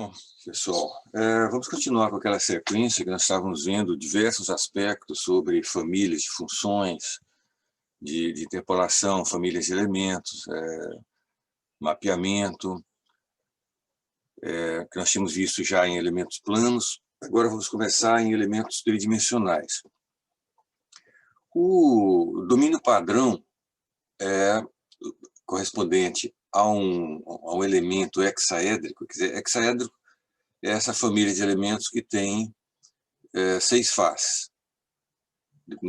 Bom, pessoal, vamos continuar com aquela sequência que nós estávamos vendo diversos aspectos sobre famílias de funções, de interpolação, famílias de elementos, mapeamento, que nós tínhamos visto já em elementos planos. Agora vamos começar em elementos tridimensionais. O domínio padrão é correspondente a um elemento hexaédrico. Quer dizer, hexaédrico é essa família de elementos que tem 6 faces.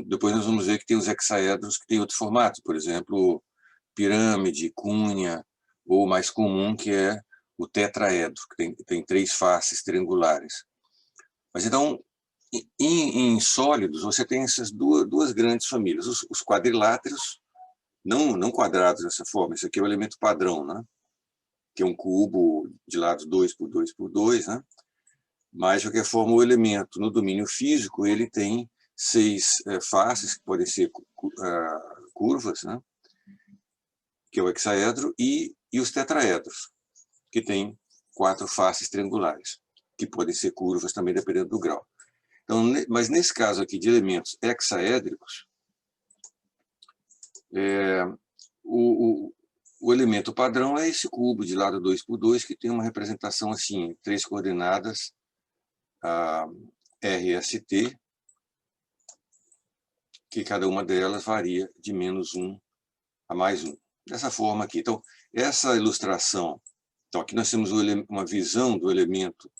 Depois nós vamos ver que tem os hexaedros que tem outro formato, por exemplo, pirâmide, cunha, ou o mais comum, que é o tetraedro, que tem 3 faces triangulares. Mas então, em sólidos, você tem essas duas grandes famílias, os quadriláteros, não quadrados dessa forma, isso aqui é o elemento padrão, né? Que é um cubo de lados 2 por 2 por 2, né? Mas, de qualquer forma, o elemento no domínio físico ele tem 6 faces, que podem ser curvas, né? Que é o hexaedro, e os tetraedros, que tem 4 faces triangulares, que podem ser curvas também, dependendo do grau. Então, mas nesse caso aqui de elementos hexaédricos, o elemento padrão é esse cubo de lado 2 por 2, que tem uma representação assim, 3 coordenadas, RST, que cada uma delas varia de -1 a +1. Dessa forma aqui. Então, essa ilustração, então aqui nós temos uma visão do elemento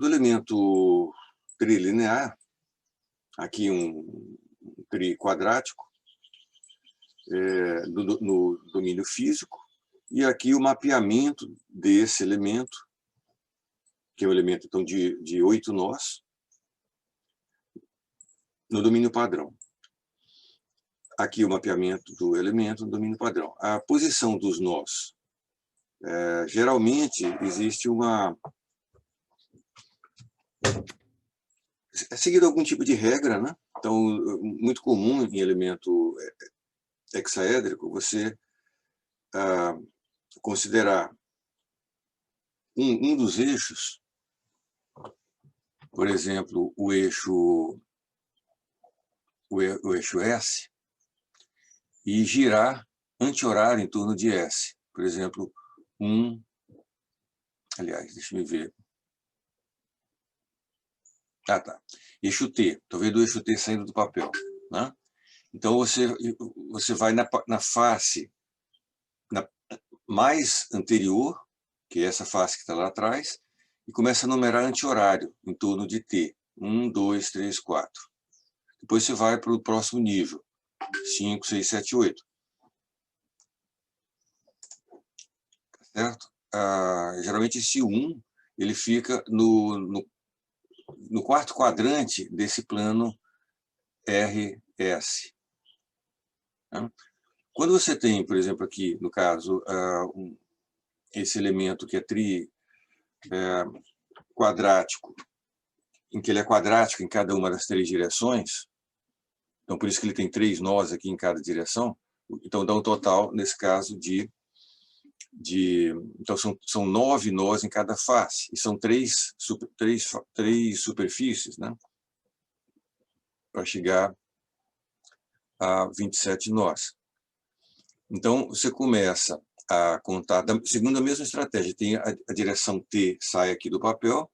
elemento trilinear, aqui um tri quadrático, no domínio físico, e aqui o mapeamento desse elemento, que é o elemento então, de 8 nós, no domínio padrão. Aqui o mapeamento do elemento no domínio padrão. A posição dos nós. Geralmente existe é seguido algum tipo de regra, né? Então, muito comum em elemento hexaédrico você considerar um dos eixos, por exemplo, o eixo S, e girar anti-horário em torno de S. Por exemplo, aliás, deixa eu ver. Tá. Eixo T. Estou vendo o eixo T saindo do papel, né? Então, você vai na face mais anterior, que é essa face que está lá atrás, e começa a numerar anti-horário em torno de T. 1, 2, 3, 4. Depois você vai para o próximo nível. 5, 6, 7, 8. Certo? Geralmente esse 1 ele fica no quarto quadrante desse plano RS. Quando você tem, por exemplo, aqui, no caso, esse elemento que é quadrático, em que ele é quadrático em cada uma das 3 direções, então por isso que ele tem 3 nós aqui em cada direção, então dá um total, nesse caso, então são 9 nós em cada face, e são 3 superfícies, né? Para chegar a 27 nós. Então, você começa a contar, segundo a mesma estratégia, tem a direção T, sai aqui do papel,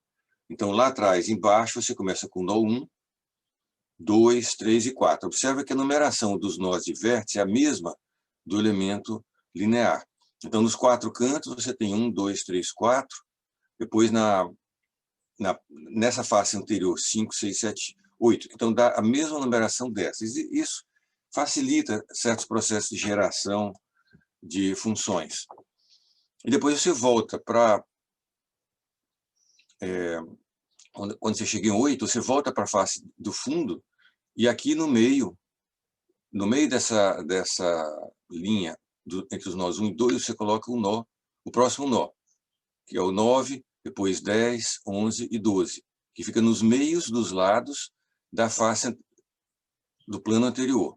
então lá atrás, embaixo, você começa com nó 1, 2, 3 e 4. Observa que a numeração dos nós de vértice é a mesma do elemento linear. Então, nos 4 cantos, você tem 1, 2, 3, 4. Depois, nessa face anterior, 5, 6, 7, 8. Então, dá a mesma numeração dessas. E isso facilita certos processos de geração de funções. E depois você volta para... quando você chega em 8, você volta para a face do fundo, e aqui no meio dessa linha, entre os nós 1 e 2, você coloca o próximo nó, que é o 9, depois 10, 11 e 12, que fica nos meios dos lados da face do plano anterior.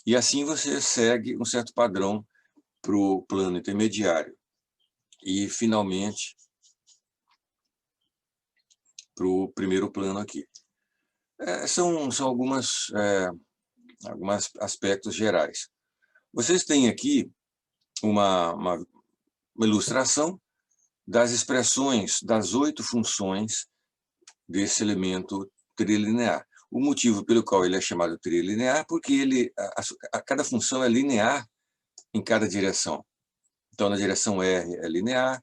E assim você segue um certo padrão para o plano intermediário. E, finalmente, para o primeiro plano aqui. São alguns aspectos gerais. Vocês têm aqui uma ilustração das expressões das 8 funções desse elemento trilinear. O motivo pelo qual ele é chamado trilinear, porque cada função é linear em cada direção. Então, na direção R é linear,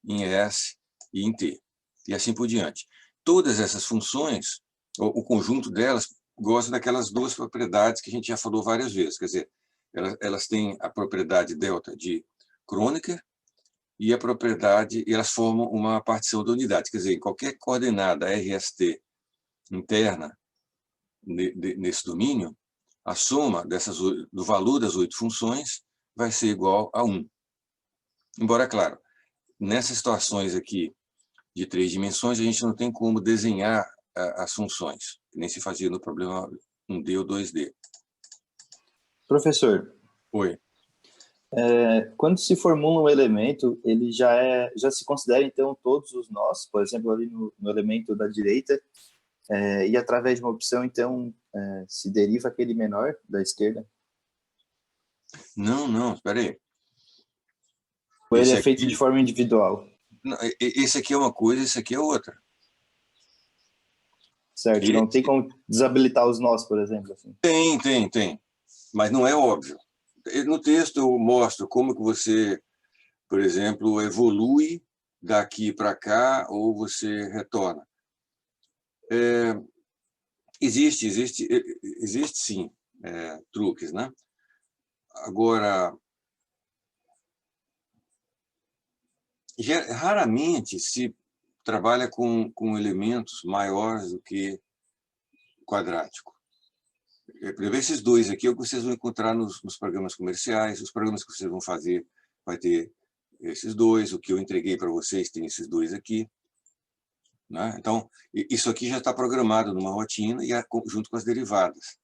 em S e em T, e assim por diante. Todas essas funções, o conjunto delas, gosta daquelas duas propriedades que a gente já falou várias vezes, quer dizer, elas têm a propriedade delta de Kronecker e a propriedade, e elas formam uma partição da unidade, quer dizer, em qualquer coordenada RST interna nesse domínio, a soma do valor das 8 funções vai ser igual a 1. Embora, claro, nessas situações aqui de 3 dimensões, a gente não tem como desenhar as funções, que nem se fazia no problema 1D ou 2D. Professor, Oi. Quando se formula um elemento, ele já se considera, então, todos os nós, por exemplo, ali no elemento da direita, e através de uma opção, então, se deriva aquele menor da esquerda? Não, espera aí. Ou ele é feito de forma individual? Esse aqui é uma coisa, esse aqui é outra. Certo, não tem como desabilitar os nós, por exemplo? Assim. Tem, mas não é óbvio. No texto eu mostro como que você, por exemplo, evolui daqui para cá ou você retorna. Existe sim, truques, né? Agora, raramente se trabalha com elementos maiores do que quadrático. Por exemplo, esses dois aqui é o que vocês vão encontrar nos programas comerciais, os programas que vocês vão fazer vai ter esses dois, o que eu entreguei para vocês tem esses dois aqui. Né? Então, isso aqui já está programado numa rotina e junto com as derivadas.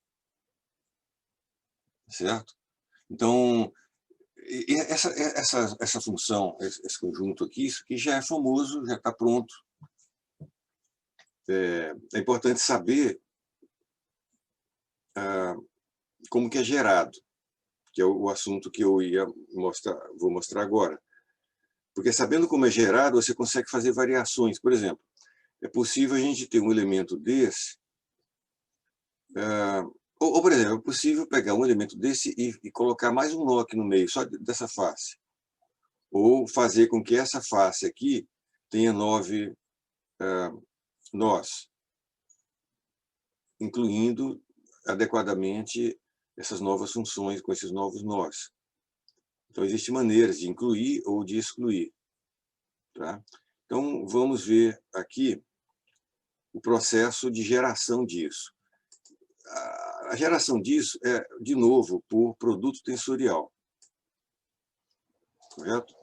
Certo? Então, essa função, esse conjunto aqui, isso aqui já é famoso, já está pronto. É importante saber como que é gerado, que é o assunto que eu vou mostrar agora. Porque sabendo como é gerado, você consegue fazer variações. Por exemplo, é possível a gente ter um elemento desse, ou, por exemplo, é possível pegar um elemento desse e colocar mais um nó aqui no meio, só dessa face. Ou fazer com que essa face aqui tenha 9 nós, incluindo adequadamente essas novas funções com esses novos nós. Então, existem maneiras de incluir ou de excluir. Tá? Então, vamos ver aqui o processo de geração disso. A geração disso é, de novo, por produto tensorial. Correto?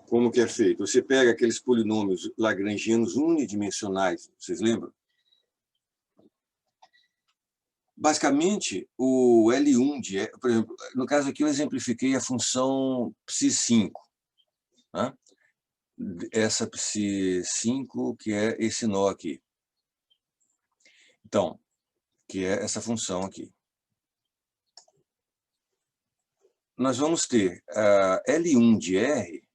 Como que é feito? Você pega aqueles polinômios lagrangianos unidimensionais, vocês lembram? Basicamente, o L1 por exemplo, no caso aqui eu exemplifiquei a função psi5. Né? Essa psi5, que é esse nó aqui. Então, que é essa função aqui. Nós vamos ter L1 de R,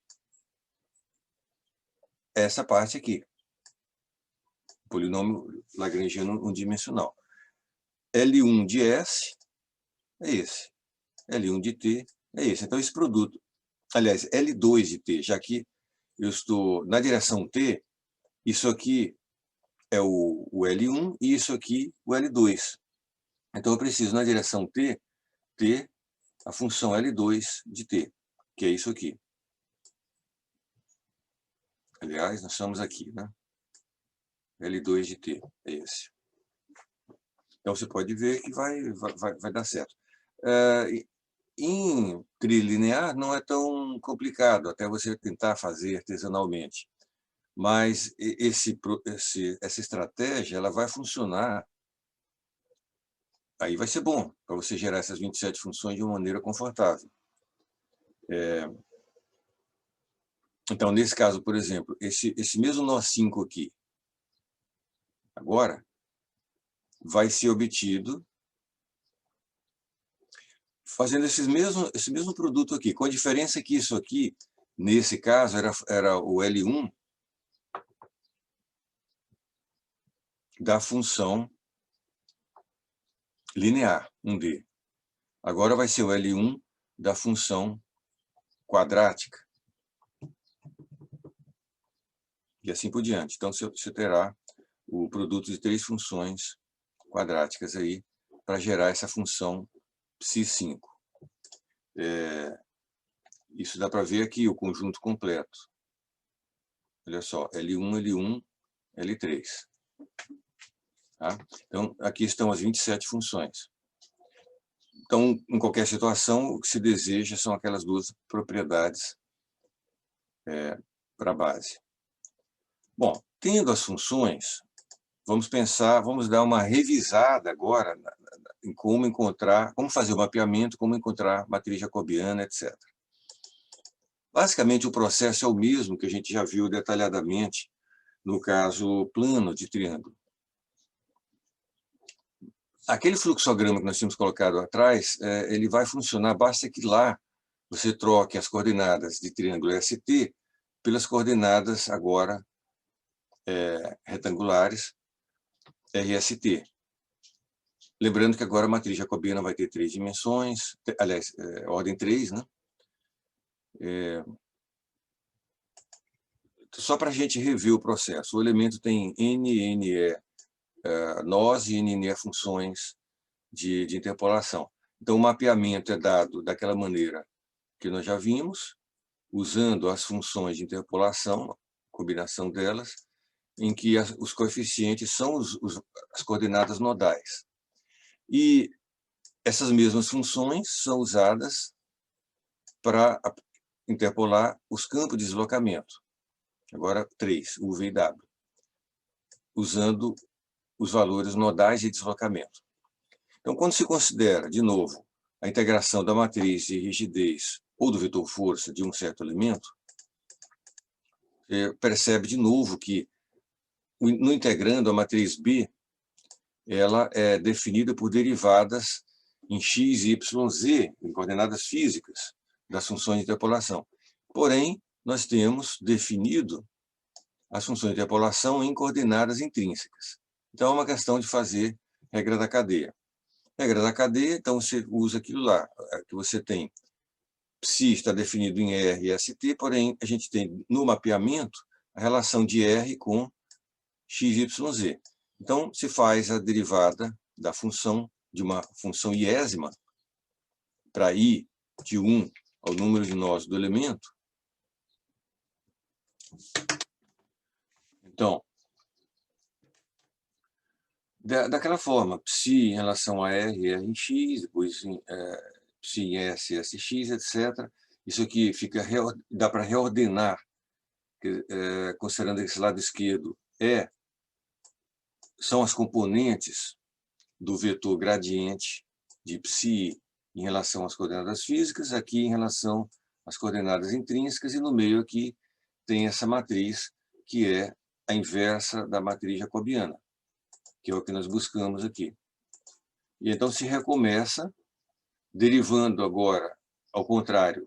essa parte aqui. Polinômio lagrangiano unidimensional. L1 de S é esse. L1 de T é esse. Então, esse produto, aliás, L2 de T, já que eu estou na direção T, isso aqui é o L1 e isso aqui o L2. Então, eu preciso, na direção T, ter a função L2 de T, que é isso aqui. Aliás, nós estamos aqui, né? L2 de T, é esse. Então, você pode ver que vai dar certo. Em trilinear não é tão complicado, até você tentar fazer artesanalmente. Mas essa estratégia ela vai funcionar Aí vai ser bom para você gerar essas 27 funções de uma maneira confortável. Então, nesse caso, por exemplo, esse mesmo nó 5 aqui, agora, vai ser obtido fazendo esse mesmo produto aqui, com a diferença que isso aqui, nesse caso, era o L1 da função linear, 1D. Agora vai ser o L1 da função quadrática. E assim por diante. Então, você terá o produto de 3 funções quadráticas aí para gerar essa função psi5. Isso dá para ver aqui o conjunto completo. Olha só, L1, L1, L3. Tá? Então, aqui estão as 27 funções. Então, em qualquer situação, o que se deseja são aquelas duas propriedades para a base. Bom, tendo as funções, vamos dar uma revisada agora em como fazer o mapeamento, como encontrar matriz jacobiana, etc. Basicamente, o processo é o mesmo que a gente já viu detalhadamente no caso plano de triângulo. Aquele fluxograma que nós tínhamos colocado atrás, ele vai funcionar, basta que lá você troque as coordenadas de triângulo ST pelas coordenadas agora retangulares RST. Lembrando que agora a matriz jacobiana vai ter 3 dimensões, aliás, ordem 3, né? Só para a gente rever o processo, o elemento tem NNE nós e NNE funções de interpolação. Então, o mapeamento é dado daquela maneira que nós já vimos, usando as funções de interpolação, combinação delas, em que os coeficientes são as coordenadas nodais. E essas mesmas funções são usadas para interpolar os campos de deslocamento. Agora, 3, U, V e W, usando os valores nodais de deslocamento. Então, quando se considera, de novo, a integração da matriz de rigidez ou do vetor força de um certo elemento, percebe de novo que, no integrando a matriz B, ela é definida por derivadas em x, y, z, em coordenadas físicas das funções de interpolação. Porém, nós temos definido as funções de interpolação em coordenadas intrínsecas. Então, é uma questão de fazer regra da cadeia. Regra da cadeia, então você usa aquilo lá, que você tem. Psi está definido em R e ST, porém, a gente tem no mapeamento a relação de R com x, y, z. Então, se faz a derivada da função, de uma função iésima, para i de 1 ao número de nós do elemento. Então, daquela forma, psi em relação a r, r em x, depois psi em s, sx, etc. Isso aqui dá para reordenar, considerando esse lado esquerdo, são as componentes do vetor gradiente de psi em relação às coordenadas físicas, aqui em relação às coordenadas intrínsecas, e no meio aqui tem essa matriz, que é a inversa da matriz jacobiana, que é o que nós buscamos aqui. E então se recomeça, derivando agora, ao contrário,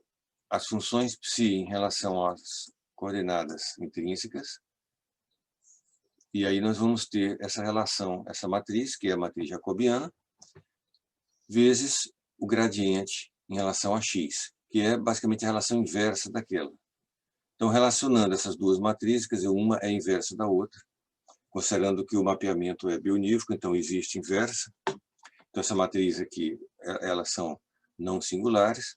as funções psi em relação às coordenadas intrínsecas, e aí nós vamos ter essa relação, essa matriz, que é a matriz jacobiana, vezes o gradiente em relação a x, que é basicamente a relação inversa daquela. Então, relacionando essas duas matrizes, quer dizer, uma é inversa da outra, considerando que o mapeamento é bionívoco, então existe inversa. Então, essa matriz aqui, elas são não singulares.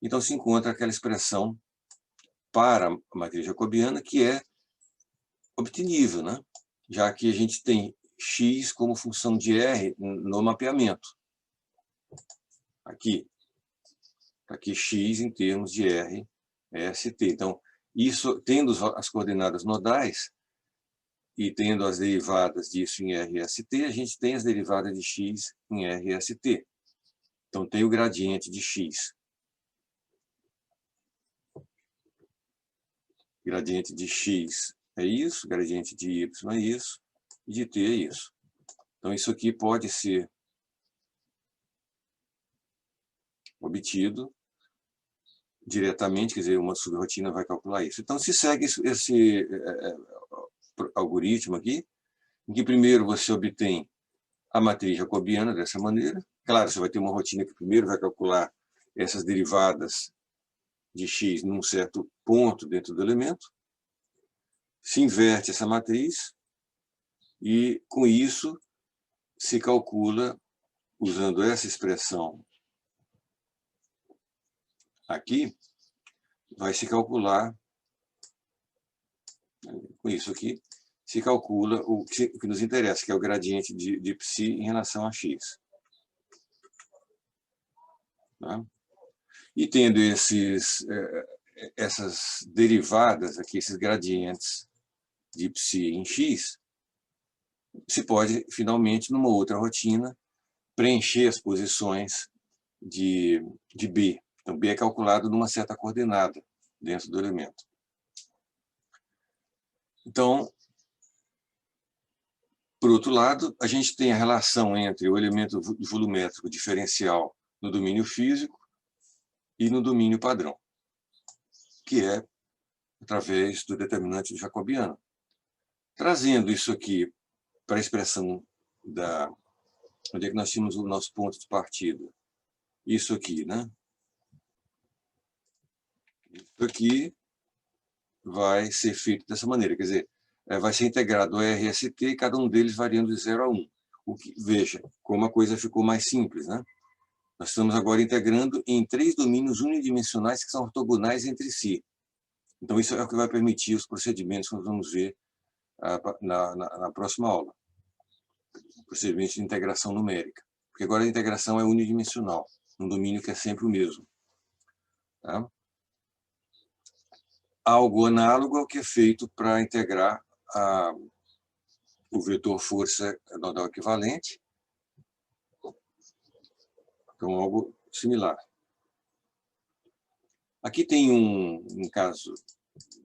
Então, se encontra aquela expressão para a matriz jacobiana, que é obtenível, né? Já que a gente tem x como função de R no mapeamento. Aqui x em termos de R, ST. Então, isso, tendo as coordenadas nodais, e tendo as derivadas disso em RST, a gente tem as derivadas de x em RST. Então, tem o gradiente de x. Gradiente de x é isso, gradiente de y é isso, e de t é isso. Então, isso aqui pode ser obtido diretamente, quer dizer, uma subrotina vai calcular isso. Então, se segue esse algoritmo aqui, em que primeiro você obtém a matriz jacobiana dessa maneira. Claro, você vai ter uma rotina que primeiro vai calcular essas derivadas de x num certo ponto dentro do elemento, se inverte essa matriz e, com isso, se calcula, usando essa expressão aqui, vai se calcular, com isso aqui, se calcula o que nos interessa, que é o gradiente de psi em relação a x. Tá? E tendo essas derivadas aqui, esses gradientes de psi em x, se pode, finalmente, numa outra rotina, preencher as posições de B. Então, B é calculado numa certa coordenada dentro do elemento. Então, por outro lado, a gente tem a relação entre o elemento volumétrico diferencial no domínio físico e no domínio padrão, que é através do determinante jacobiano. Trazendo isso aqui para a expressão onde é que nós tínhamos o nosso ponto de partida. Isso aqui, né? Isso aqui vai ser feito dessa maneira, quer dizer, vai ser integrado o RST e cada um deles variando de 0 a 1. Veja, como a coisa ficou mais simples, né? Nós estamos agora integrando em 3 domínios unidimensionais que são ortogonais entre si. Então, isso é o que vai permitir os procedimentos que nós vamos ver na próxima aula. Procedimento de integração numérica. Porque agora a integração é unidimensional, num domínio que é sempre o mesmo. Tá? Algo análogo ao que é feito para integrar o vetor força nodal equivalente. Então, algo similar. Aqui tem um caso,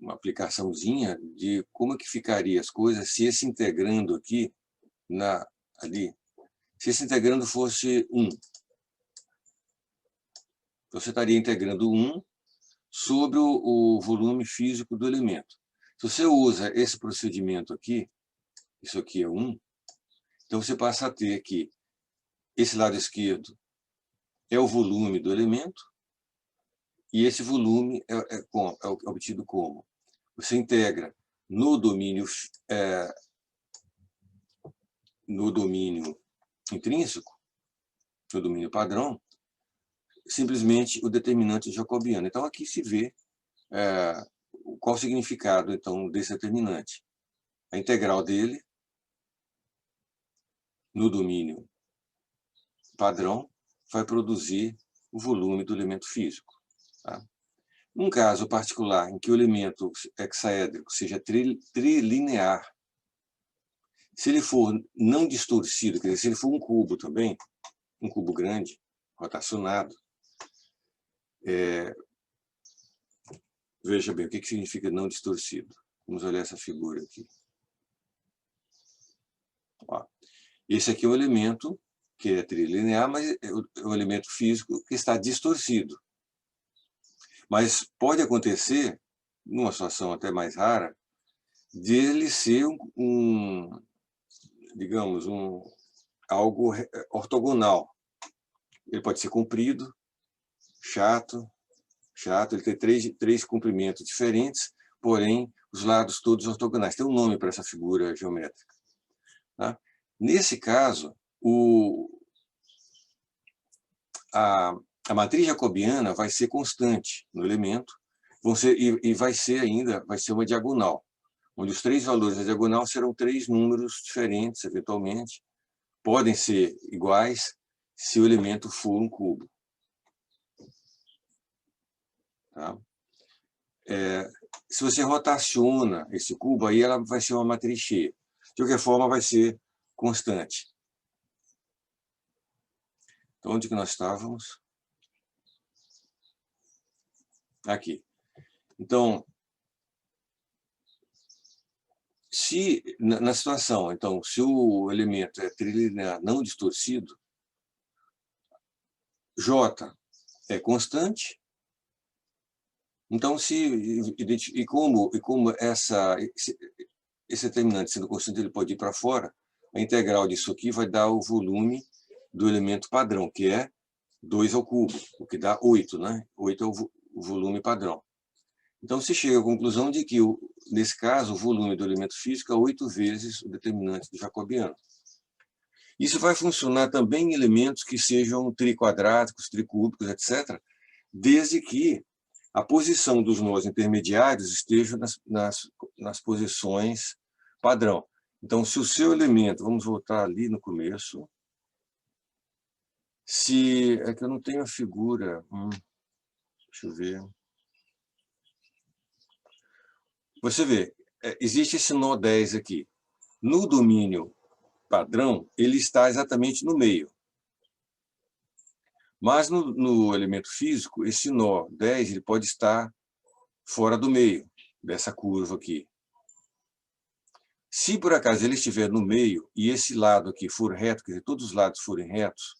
uma aplicaçãozinha de como é que ficaria as coisas se esse integrando aqui, ali, se esse integrando fosse 1. Você estaria integrando 1 sobre o volume físico do elemento. Se você usa esse procedimento aqui, isso aqui é 1, então você passa a ter que esse lado esquerdo é o volume do elemento, e esse volume é obtido como? Você integra no domínio intrínseco, no domínio padrão, simplesmente o determinante jacobiano. Então, aqui se vê qual o significado então, desse determinante. A integral dele, no domínio padrão, vai produzir o volume do elemento físico. Tá? Num caso particular em que o elemento hexaédrico seja trilinear, se ele for não distorcido, quer dizer, se ele for um cubo também, um cubo grande, rotacionado, veja bem, o que significa não distorcido? Vamos olhar essa figura aqui. Ó, esse aqui é um elemento que é trilinear, mas é um elemento físico que está distorcido. Mas pode acontecer, numa situação até mais rara, dele ser digamos, algo ortogonal. Ele pode ser comprido, chato, ele tem três comprimentos diferentes, porém, os lados todos ortogonais. Tem um nome para essa figura geométrica. Tá? Nesse caso, a matriz jacobiana vai ser constante no elemento, vai ser uma diagonal, onde os 3 valores da diagonal serão 3 números diferentes, eventualmente, podem ser iguais se o elemento for um cubo. Tá? Se você rotaciona esse cubo, aí ela vai ser uma matriz cheia. de qualquer forma vai ser constante. Então, onde que nós estávamos? Aqui. Então, se na situação, então, se o elemento é trilinear não distorcido, J é constante. Então, como esse determinante sendo constante, ele pode ir para fora, a integral disso aqui vai dar o volume do elemento padrão, que é 2 ao cubo, o que dá 8, né? 8 é o volume padrão. Então, se chega à conclusão de que, nesse caso, o volume do elemento físico é 8 vezes o determinante do jacobiano. Isso vai funcionar também em elementos que sejam triquadráticos, tricúbicos, etc., desde que a posição dos nós intermediários esteja nas posições padrão. Então, se o seu elemento, vamos voltar ali no começo, é que eu não tenho a figura, deixa eu ver. Você vê, existe esse nó 10 aqui. No domínio padrão, ele está exatamente no meio. Mas no elemento físico, esse nó 10 ele pode estar fora do meio dessa curva aqui. Se por acaso ele estiver no meio e esse lado aqui for reto, quer dizer, todos os lados forem retos,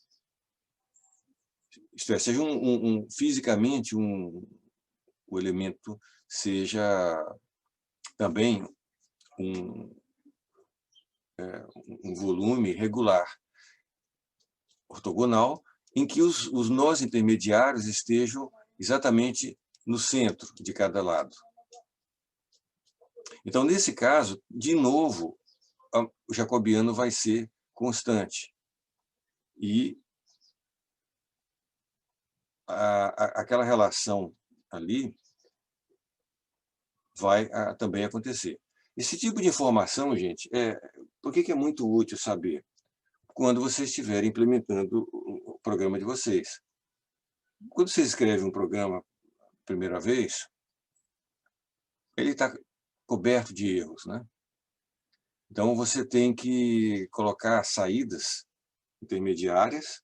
isto é, seja fisicamente o elemento seja também um volume regular, ortogonal, em que os nós intermediários estejam exatamente no centro de cada lado. Então, nesse caso, de novo, o jacobiano vai ser constante. E aquela relação ali vai também acontecer. Esse tipo de informação, gente, por que é muito útil saber? Quando vocês estiverem implementando o programa de vocês. Quando você escreve um programa a primeira vez, ele está coberto de erros, né? Então, você tem que colocar saídas intermediárias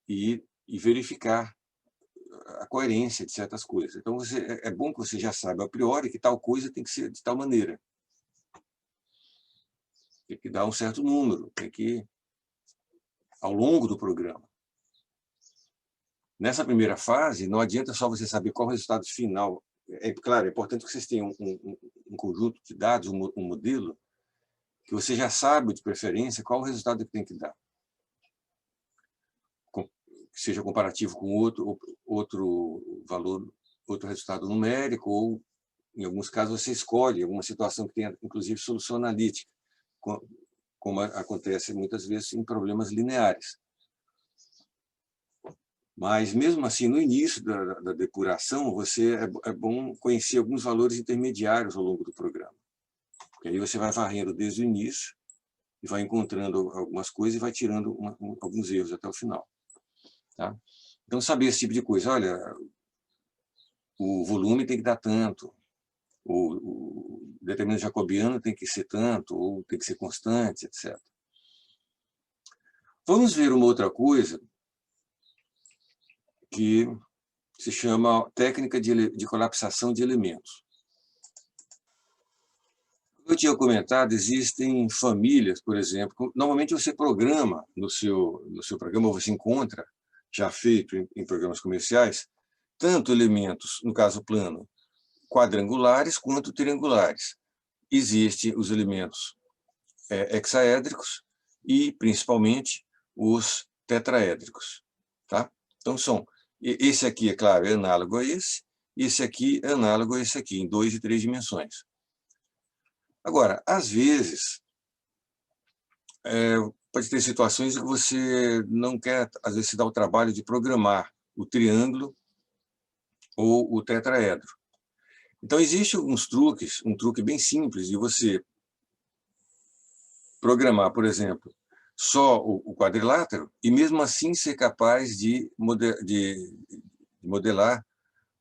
e verificar a coerência de certas coisas. Então, é bom que você já saiba a priori que tal coisa tem que ser de tal maneira. Tem que dar um certo número, tem que ao longo do programa. Nessa primeira fase, não adianta só você saber qual é o resultado final. Claro, é importante que vocês tenham um conjunto de dados, um modelo, que você já sabe, de preferência, qual o resultado que tem que dar. Seja comparativo com outro valor, outro resultado numérico, ou, em alguns casos, você escolhe alguma situação que tenha, inclusive, solução analítica, como acontece muitas vezes em problemas lineares. Mas, mesmo assim, no início da depuração, é bom conhecer alguns valores intermediários ao longo do programa. Porque aí você vai varrendo desde o início e vai encontrando algumas coisas e vai tirando alguns erros até o final. Tá? Então, saber esse tipo de coisa. Olha, o volume tem que dar tanto, o determinante jacobiano tem que ser tanto, ou tem que ser constante, etc. Vamos ver uma outra coisa que se chama técnica de colapsação de elementos. Como eu tinha comentado, existem famílias, por exemplo, normalmente você programa no seu programa, você encontra, já feito em programas comerciais, tanto elementos, no caso plano, quadrangulares quanto triangulares. Existem os elementos hexaédricos e, principalmente, os tetraédricos. Tá? Então, esse aqui, é claro, é análogo a esse aqui é análogo a esse aqui, em 2 e 3 dimensões. Agora, às vezes, pode ter situações em que você não quer, às vezes, se dar o trabalho de programar o triângulo ou o tetraedro. Então, existem alguns truques, um truque bem simples de você programar, por exemplo, só o quadrilátero e, mesmo assim, ser capaz de modelar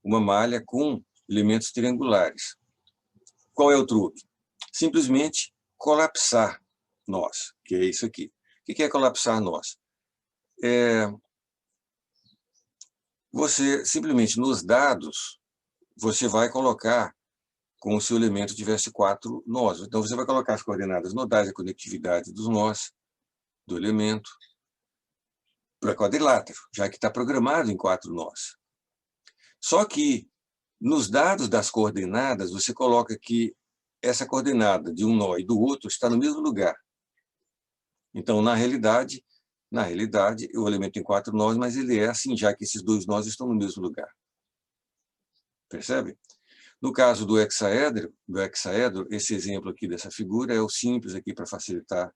uma malha com elementos triangulares. Qual é o truque? Simplesmente colapsar nós, que é isso aqui. O que é colapsar nós? Você, simplesmente, nos dados, você vai colocar como se o elemento tivesse 4 nós. Então, você vai colocar as coordenadas nodais, a conectividade dos nós, do elemento, para quadrilátero, já que está programado em 4 nós. Só que, nos dados das coordenadas, você coloca que essa coordenada de um nó e do outro está no mesmo lugar. Então, na realidade, o elemento tem 4 nós, mas ele é assim, já que esses 2 nós estão no mesmo lugar. Percebe? No caso do hexaedro, esse exemplo aqui dessa figura é o simples aqui para facilitar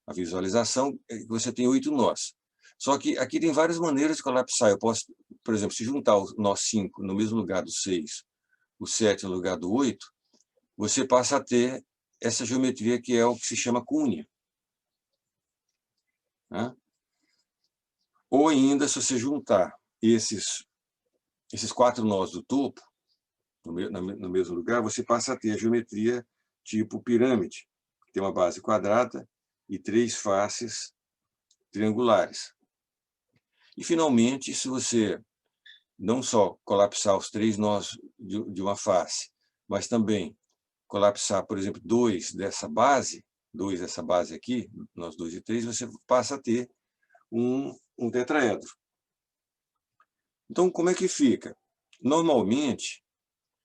a visualização, você tem 8 nós. Só que aqui tem várias maneiras de colapsar. Eu posso, por exemplo, se juntar o nó 5 no mesmo lugar do 6, o 7 no lugar do 8, você passa a ter essa geometria que é o que se chama cúnea. Né? Ou ainda, se você juntar esses 4 nós do topo, no mesmo lugar, você passa a ter a geometria tipo pirâmide, que tem uma base quadrada e 3 faces triangulares. E, finalmente, se você não só colapsar os 3 nós de uma face, mas também colapsar, por exemplo, 2 dessa base aqui, nós 2 e 3, você passa a ter um tetraedro. Então, como é que fica? Normalmente,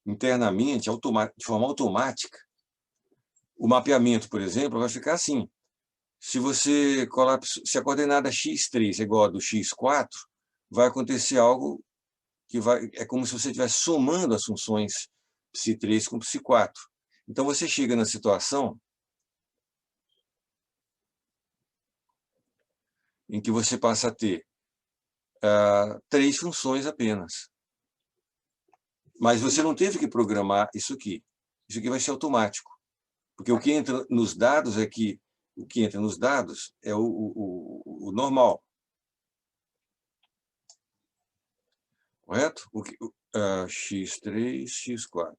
internamente, de forma automática, o mapeamento, por exemplo, vai ficar assim. Se a coordenada x3 é igual a do x4, vai acontecer algo que é como se você estivesse somando as funções ψ3 com ψ4. Então, você chega na situação em que você passa a ter 3 funções apenas. Mas você não teve que programar isso aqui. Isso aqui vai ser automático. Porque o que entra nos dados é o normal. Correto? X3, X4.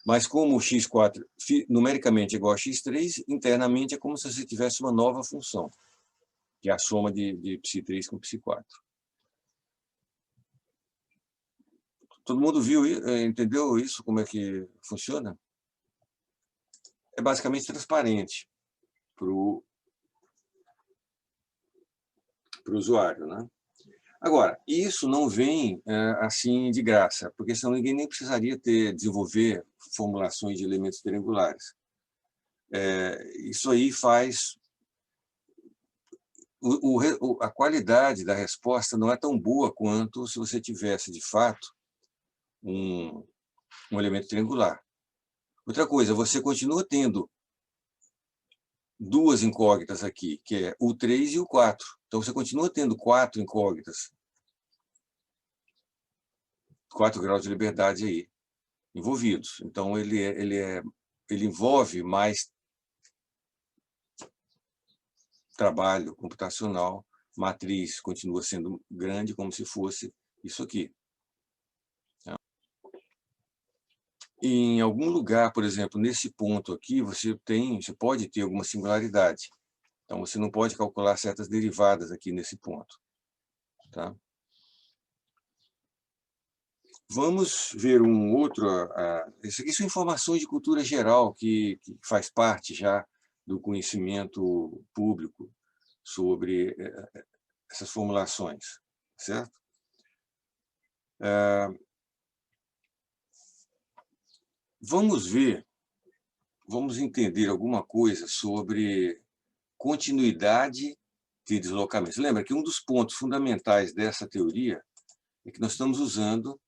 Mas como o X4 numericamente é igual a X3, internamente é como se você tivesse uma nova função, que é a soma de ψ3 com ψ4. Todo mundo viu, entendeu isso, como é que funciona? É basicamente transparente para o usuário, né? Agora, isso não vem assim de graça, porque senão ninguém nem precisaria desenvolver formulações de elementos triangulares. Isso aí faz... a qualidade da resposta não é tão boa quanto se você tivesse, de fato, um elemento triangular. Outra coisa, você continua tendo 2 incógnitas aqui, que é o 3 e o 4. Então, você continua tendo 4 incógnitas. 4 graus de liberdade aí, envolvidos. Então, ele envolve mais trabalho computacional, matriz continua sendo grande, como se fosse isso aqui. Em algum lugar, por exemplo, nesse ponto aqui, você pode ter alguma singularidade. Então, você não pode calcular certas derivadas aqui nesse ponto. Tá? Vamos ver um outro... Isso aqui são informações de cultura geral que faz parte já do conhecimento público sobre essas formulações, certo? Vamos entender alguma coisa sobre continuidade de deslocamentos. Lembra que um dos pontos fundamentais dessa teoria é que nós estamos usando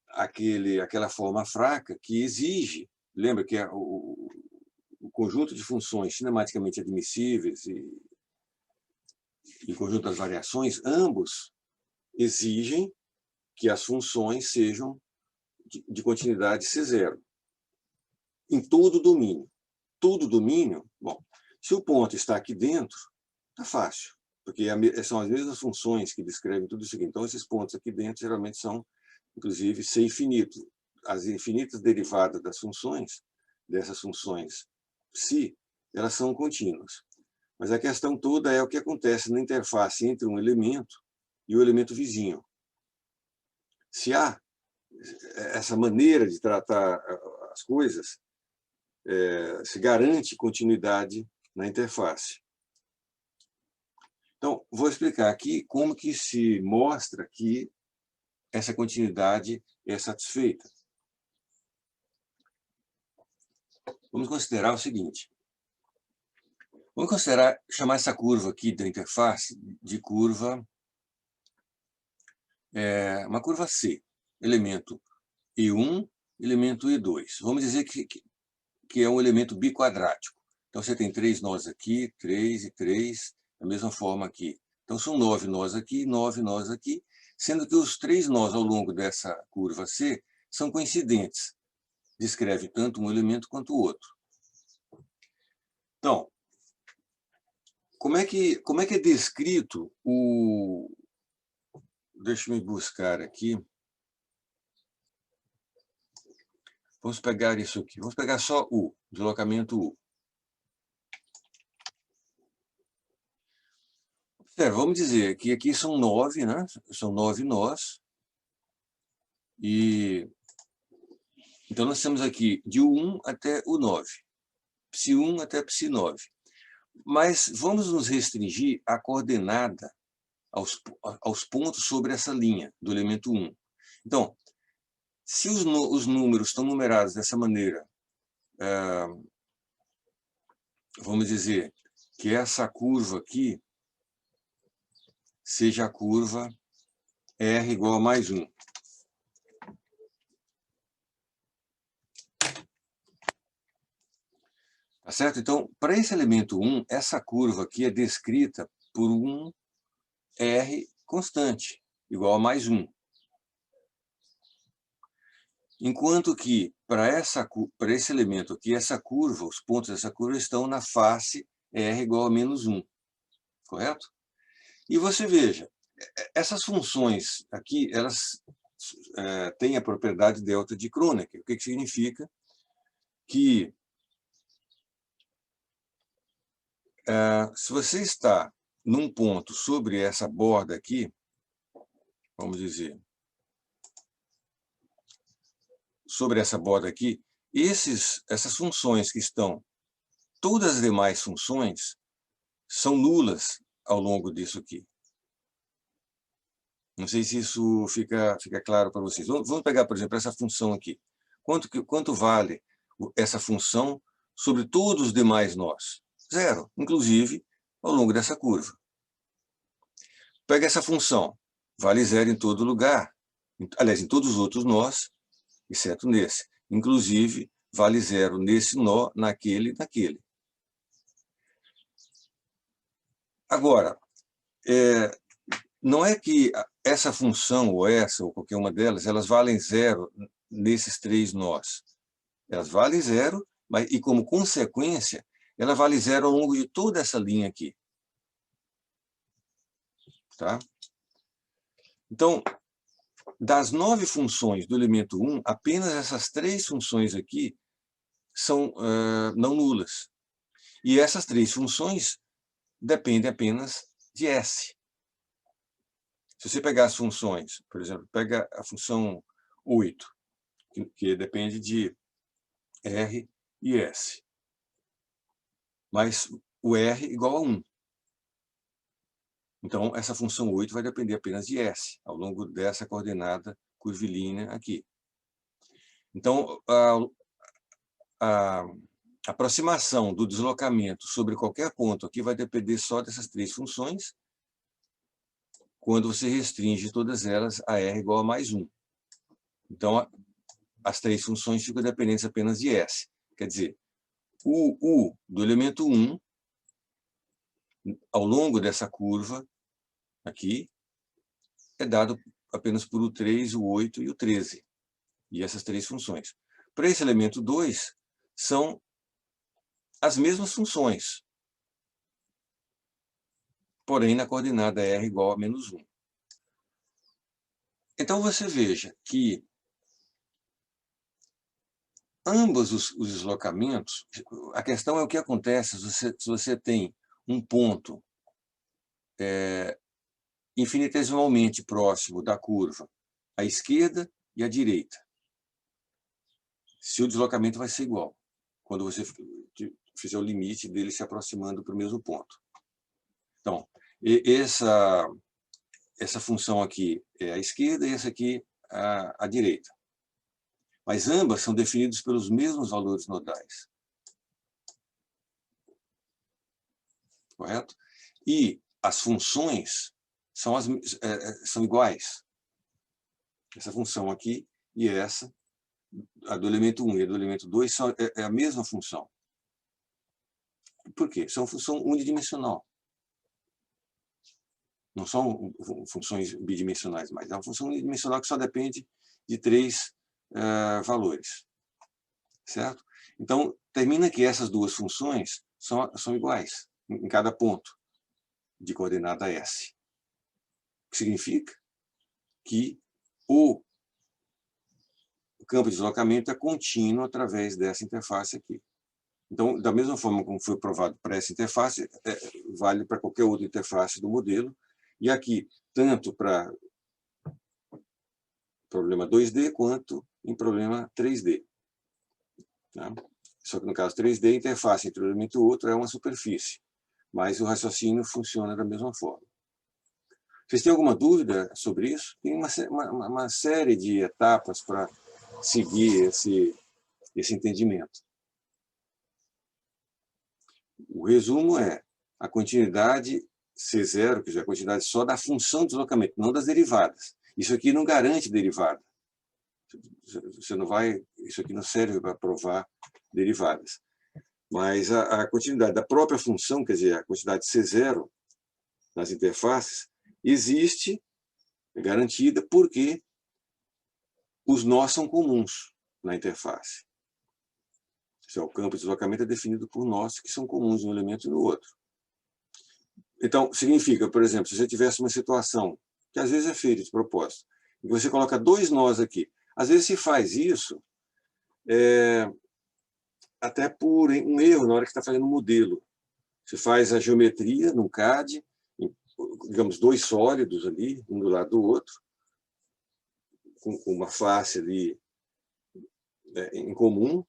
aquela forma fraca que exige, lembra que o conjunto de funções cinematicamente admissíveis e o conjunto das variações, ambos exigem que as funções sejam de continuidade C0. Em todo domínio. Todo domínio, bom, se o ponto está aqui dentro, está fácil, porque são as mesmas funções que descrevem tudo isso aqui. Então, esses pontos aqui dentro geralmente são, inclusive, C infinito. As infinitas derivadas das funções dessas funções psi, elas são contínuas. Mas a questão toda é o que acontece na interface entre um elemento e o elemento vizinho. Se há essa maneira de tratar as coisas, se garante continuidade na interface. Então, vou explicar aqui como que se mostra que essa continuidade é satisfeita. Vamos considerar o seguinte. Vamos considerar, chamar essa curva aqui da interface de curva, uma curva C, elemento E1, elemento E2. Vamos dizer que é um elemento biquadrático. Então, você tem 3 nós aqui, 3 e 3, da mesma forma aqui. Então, são 9 nós aqui, 9 nós aqui, sendo que os 3 nós ao longo dessa curva C são coincidentes. Descreve tanto um elemento quanto o outro. Então, como é que é descrito o... Deixa eu buscar aqui. Vamos pegar isso aqui. Vamos pegar só o deslocamento U. Vamos dizer que aqui são 9, né? São 9 nós. E então nós temos aqui de U1 até o 9. Psi1 até Psi9. Mas vamos nos restringir à coordenada, aos pontos sobre essa linha do elemento 1. Então, se os números estão numerados dessa maneira, vamos dizer que essa curva aqui seja a curva R igual a mais 1. Tá certo? Então, para esse elemento 1, essa curva aqui é descrita por um R constante, igual a mais 1. Enquanto que, para esse elemento aqui, essa curva, os pontos dessa curva estão na face R igual a menos 1. Correto? E você veja, essas funções aqui, elas têm a propriedade delta de Kronecker. O que significa? Que se você está num ponto sobre essa borda aqui, vamos dizer, sobre essa borda aqui, essas funções que estão, todas as demais funções, são nulas ao longo disso aqui. Não sei se isso fica claro para vocês. Vamos pegar, por exemplo, essa função aqui. Quanto vale essa função sobre todos os demais nós? 0, inclusive ao longo dessa curva. Pega essa função, vale 0 em todo lugar, aliás, em todos os outros nós, exceto nesse. Inclusive, vale 0 nesse nó, naquele. Agora, não é que essa função, ou essa, ou qualquer uma delas, elas valem 0 nesses 3 nós. Elas valem 0, e como consequência, ela vale 0 ao longo de toda essa linha aqui. Tá? Então, das 9 funções do elemento 1, apenas essas 3 funções aqui são não nulas. E essas 3 funções dependem apenas de S. Se você pegar as funções, por exemplo, pega a função 8, que depende de R e S. Mas o R igual a 1. Então, essa função 8 vai depender apenas de S, ao longo dessa coordenada curvilínea aqui. Então, a aproximação do deslocamento sobre qualquer ponto aqui vai depender só dessas 3 funções, quando você restringe todas elas a R igual a mais 1. Então, as 3 funções ficam dependentes apenas de S. Quer dizer, o U do elemento 1, ao longo dessa curva aqui, é dado apenas por o 3, o 8 e o 13. E essas 3 funções. Para esse elemento 2, são as mesmas funções, porém na coordenada R igual a menos 1. Então, você veja que ambos os deslocamentos, a questão é o que acontece se você tem um ponto infinitesimalmente próximo da curva à esquerda e à direita. Se o deslocamento vai ser igual, quando você fizer o limite dele se aproximando para o mesmo ponto. Então, essa função aqui é a esquerda e essa aqui a direita. Mas ambas são definidas pelos mesmos valores nodais. Correto? E as funções são iguais. Essa função aqui e essa, a do elemento 1 e a do elemento 2, é a mesma função. Por quê? São função unidimensional. Não são funções bidimensionais, mas é uma função unidimensional que só depende de 3 valores. Certo? Então, termina que essas duas funções são iguais em cada ponto de coordenada S. O que significa que o campo de deslocamento é contínuo através dessa interface aqui. Então, da mesma forma como foi provado para essa interface, vale para qualquer outra interface do modelo. E aqui, tanto para problema 2D quanto em problema 3D. Tá? Só que no caso 3D, a interface entre um elemento e outro é uma superfície, mas o raciocínio funciona da mesma forma. Vocês têm alguma dúvida sobre isso? Tem uma série de etapas para seguir esse entendimento. O resumo é a continuidade C0, que é a quantidade só da função de deslocamento, não das derivadas. Isso aqui não garante derivada. Você não vai, isso aqui não serve para provar derivadas. Mas a continuidade da própria função, quer dizer, a quantidade C0 nas interfaces, existe, é garantida, porque os nós são comuns na interface. O campo de deslocamento é definido por nós, que são comuns no elemento e no outro. Então, significa, por exemplo, se você tivesse uma situação, que às vezes é feita de propósito, e você coloca 2 nós aqui, às vezes se faz isso até por um erro na hora que está fazendo o modelo. Você faz a geometria no CAD, digamos, 2 sólidos ali, um do lado do outro, com uma face ali em comum,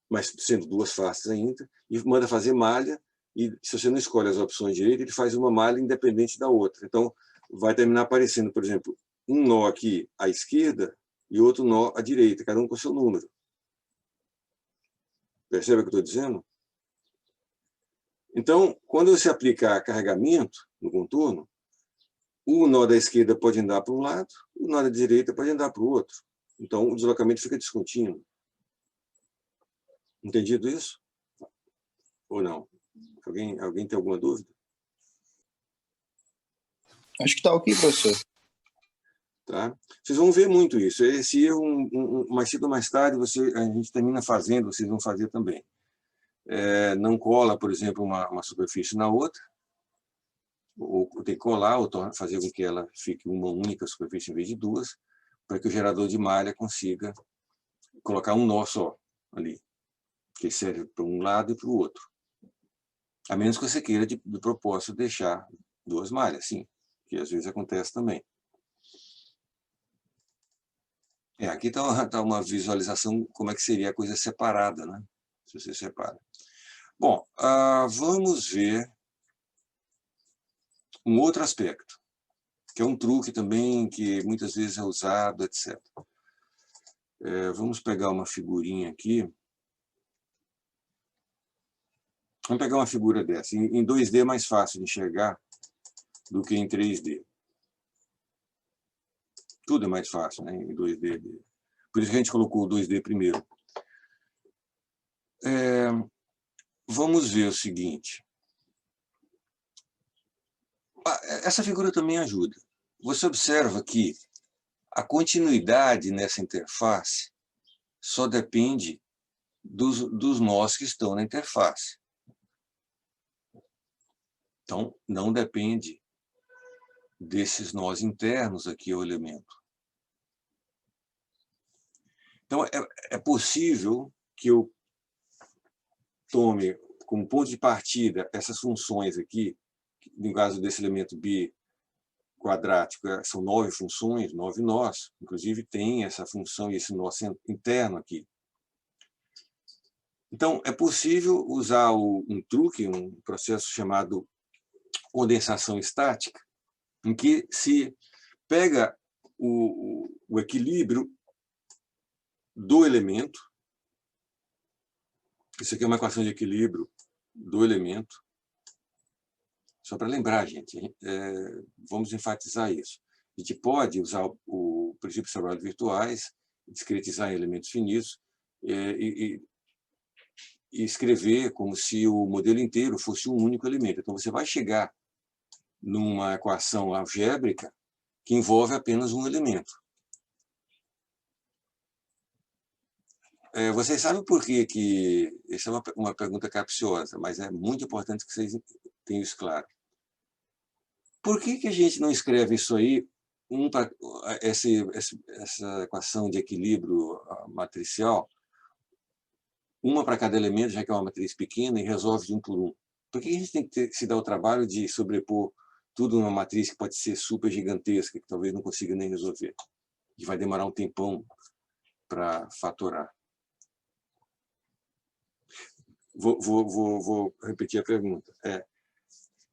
mas sendo 2 faces ainda, e manda fazer malha, e se você não escolhe as opções direito, ele faz uma malha independente da outra. Então, vai terminar aparecendo, por exemplo, um nó aqui à esquerda e outro nó à direita, cada um com o seu número. Percebe o que eu estou dizendo? Então, quando você aplicar carregamento no contorno, o nó da esquerda pode andar para um lado, o nó da direita pode andar para o outro. Então, o deslocamento fica descontínuo. Entendido isso? Ou não? Alguém tem alguma dúvida? Acho que está ok, professor. Tá? Vocês vão ver muito isso. Esse erro, mais cedo ou mais tarde, a gente termina fazendo, vocês vão fazer também. Não cola, por exemplo, uma superfície na outra, ou tem que colar, ou fazer com que ela fique uma única superfície em vez de 2, para que o gerador de malha consiga colocar um nó só ali, que serve para um lado e para o outro. A menos que você queira, de propósito, deixar 2 malhas, sim, que às vezes acontece também. Aqui está uma visualização como é que seria a coisa separada, né? Se você separa. Bom, vamos ver um outro aspecto, que é um truque também que muitas vezes é usado, etc. Vamos pegar uma figurinha aqui. Vamos pegar uma figura dessa. Em 2D é mais fácil de enxergar do que em 3D. Tudo é mais fácil, né, em 2D. Por isso que a gente colocou o 2D primeiro. Vamos ver o seguinte. Essa figura também ajuda. Você observa que a continuidade nessa interface só depende dos nós que estão na interface. Então, não depende desses nós internos aqui ao elemento. Então, é possível que eu tome como ponto de partida essas funções aqui, no caso desse elemento B quadrático, são 9 funções, 9 nós, inclusive tem essa função e esse nó interno aqui. Então, é possível usar um truque, um processo chamado condensação estática, em que se pega o equilíbrio do elemento, isso aqui é uma equação de equilíbrio do elemento, só para lembrar, gente, vamos enfatizar isso. A gente pode usar o princípio de trabalhos virtuais, discretizar em elementos finitos e escrever como se o modelo inteiro fosse um único elemento. Então, você vai chegar numa equação algébrica que envolve apenas um elemento. Vocês sabem por que essa é uma pergunta capciosa, mas é muito importante que vocês tenham isso claro. Por que a gente não escreve isso aí, essa equação de equilíbrio matricial, uma para cada elemento, já que é uma matriz pequena, e resolve de um por um? Por que a gente tem que se dar o trabalho de sobrepor tudo numa matriz que pode ser super gigantesca, que talvez não consiga nem resolver? E vai demorar um tempão para fatorar. Vou repetir a pergunta.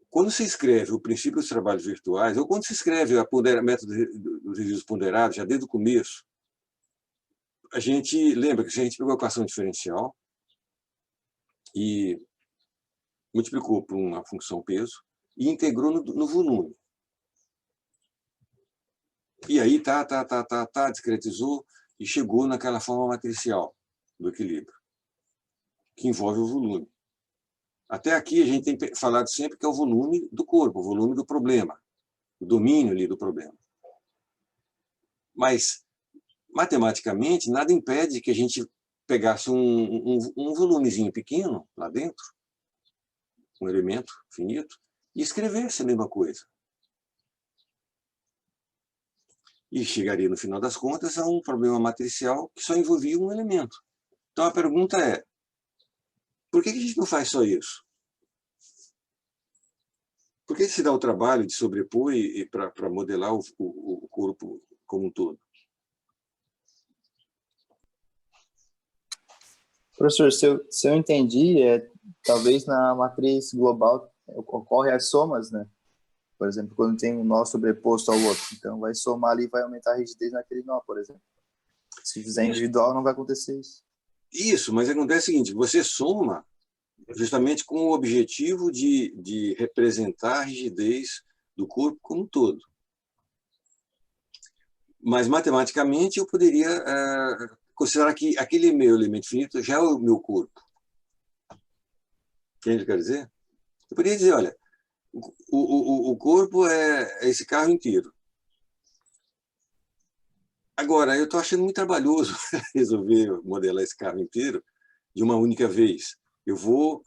Quando se escreve o princípio dos trabalhos virtuais, ou quando se escreve o método dos resíduos ponderados, já desde o começo, a gente lembra que a gente pegou a equação diferencial e multiplicou por uma função peso e integrou no volume. E aí discretizou e chegou naquela forma matricial do equilíbrio, que envolve o volume. Até aqui a gente tem falado sempre que é o volume do corpo, o volume do problema, o domínio ali do problema. Mas, matematicamente, nada impede que a gente pegasse um volumezinho pequeno lá dentro, um elemento finito, e escrevesse a mesma coisa. E chegaria, no final das contas, a um problema matricial que só envolvia um elemento. Então, a pergunta é, por que a gente não faz só isso? Por que se dá o trabalho de sobrepor para modelar o corpo como um todo? Professor, se eu entendi, talvez na matriz global ocorre as somas, né? Por exemplo, quando tem um nó sobreposto ao outro. Então, vai somar ali e vai aumentar a rigidez naquele nó, por exemplo. Se fizer individual, não vai acontecer isso. Isso, mas acontece o seguinte, você soma justamente com o objetivo de representar a rigidez do corpo como um todo. Mas, matematicamente, eu poderia considerar que aquele meu elemento finito já é o meu corpo. Entende o que eu quero dizer? Eu poderia dizer, olha, o corpo é esse carro inteiro. Agora, eu estou achando muito trabalhoso resolver modelar esse carro inteiro de uma única vez. Eu vou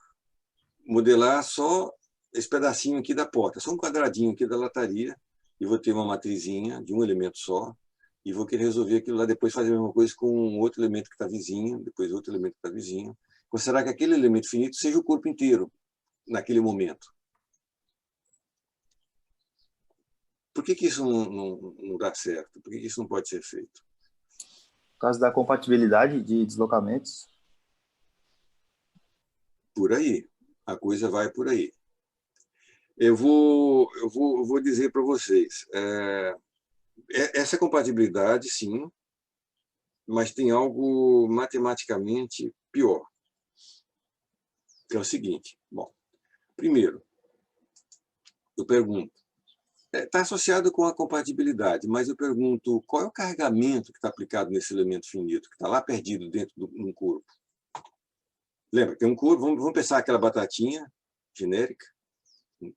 modelar só esse pedacinho aqui da porta, só um quadradinho aqui da lataria, e vou ter uma matrizinha de um elemento só, e vou querer resolver aquilo lá, depois fazer a mesma coisa com um outro elemento que está vizinho, depois outro elemento que está vizinho. Considerar que aquele elemento finito seja o corpo inteiro, naquele momento. Por que isso não dá certo? Por que isso não pode ser feito? Por causa da compatibilidade de deslocamentos. Por aí. A coisa vai por aí. Eu vou dizer para vocês, essa compatibilidade, sim, mas tem algo matematicamente pior, que é o seguinte. Bom, primeiro, eu pergunto, está associado com a compatibilidade, mas eu pergunto, qual é o carregamento que está aplicado nesse elemento finito, que está lá perdido dentro de um corpo? Lembra, tem um corpo, vamos pensar aquela batatinha genérica,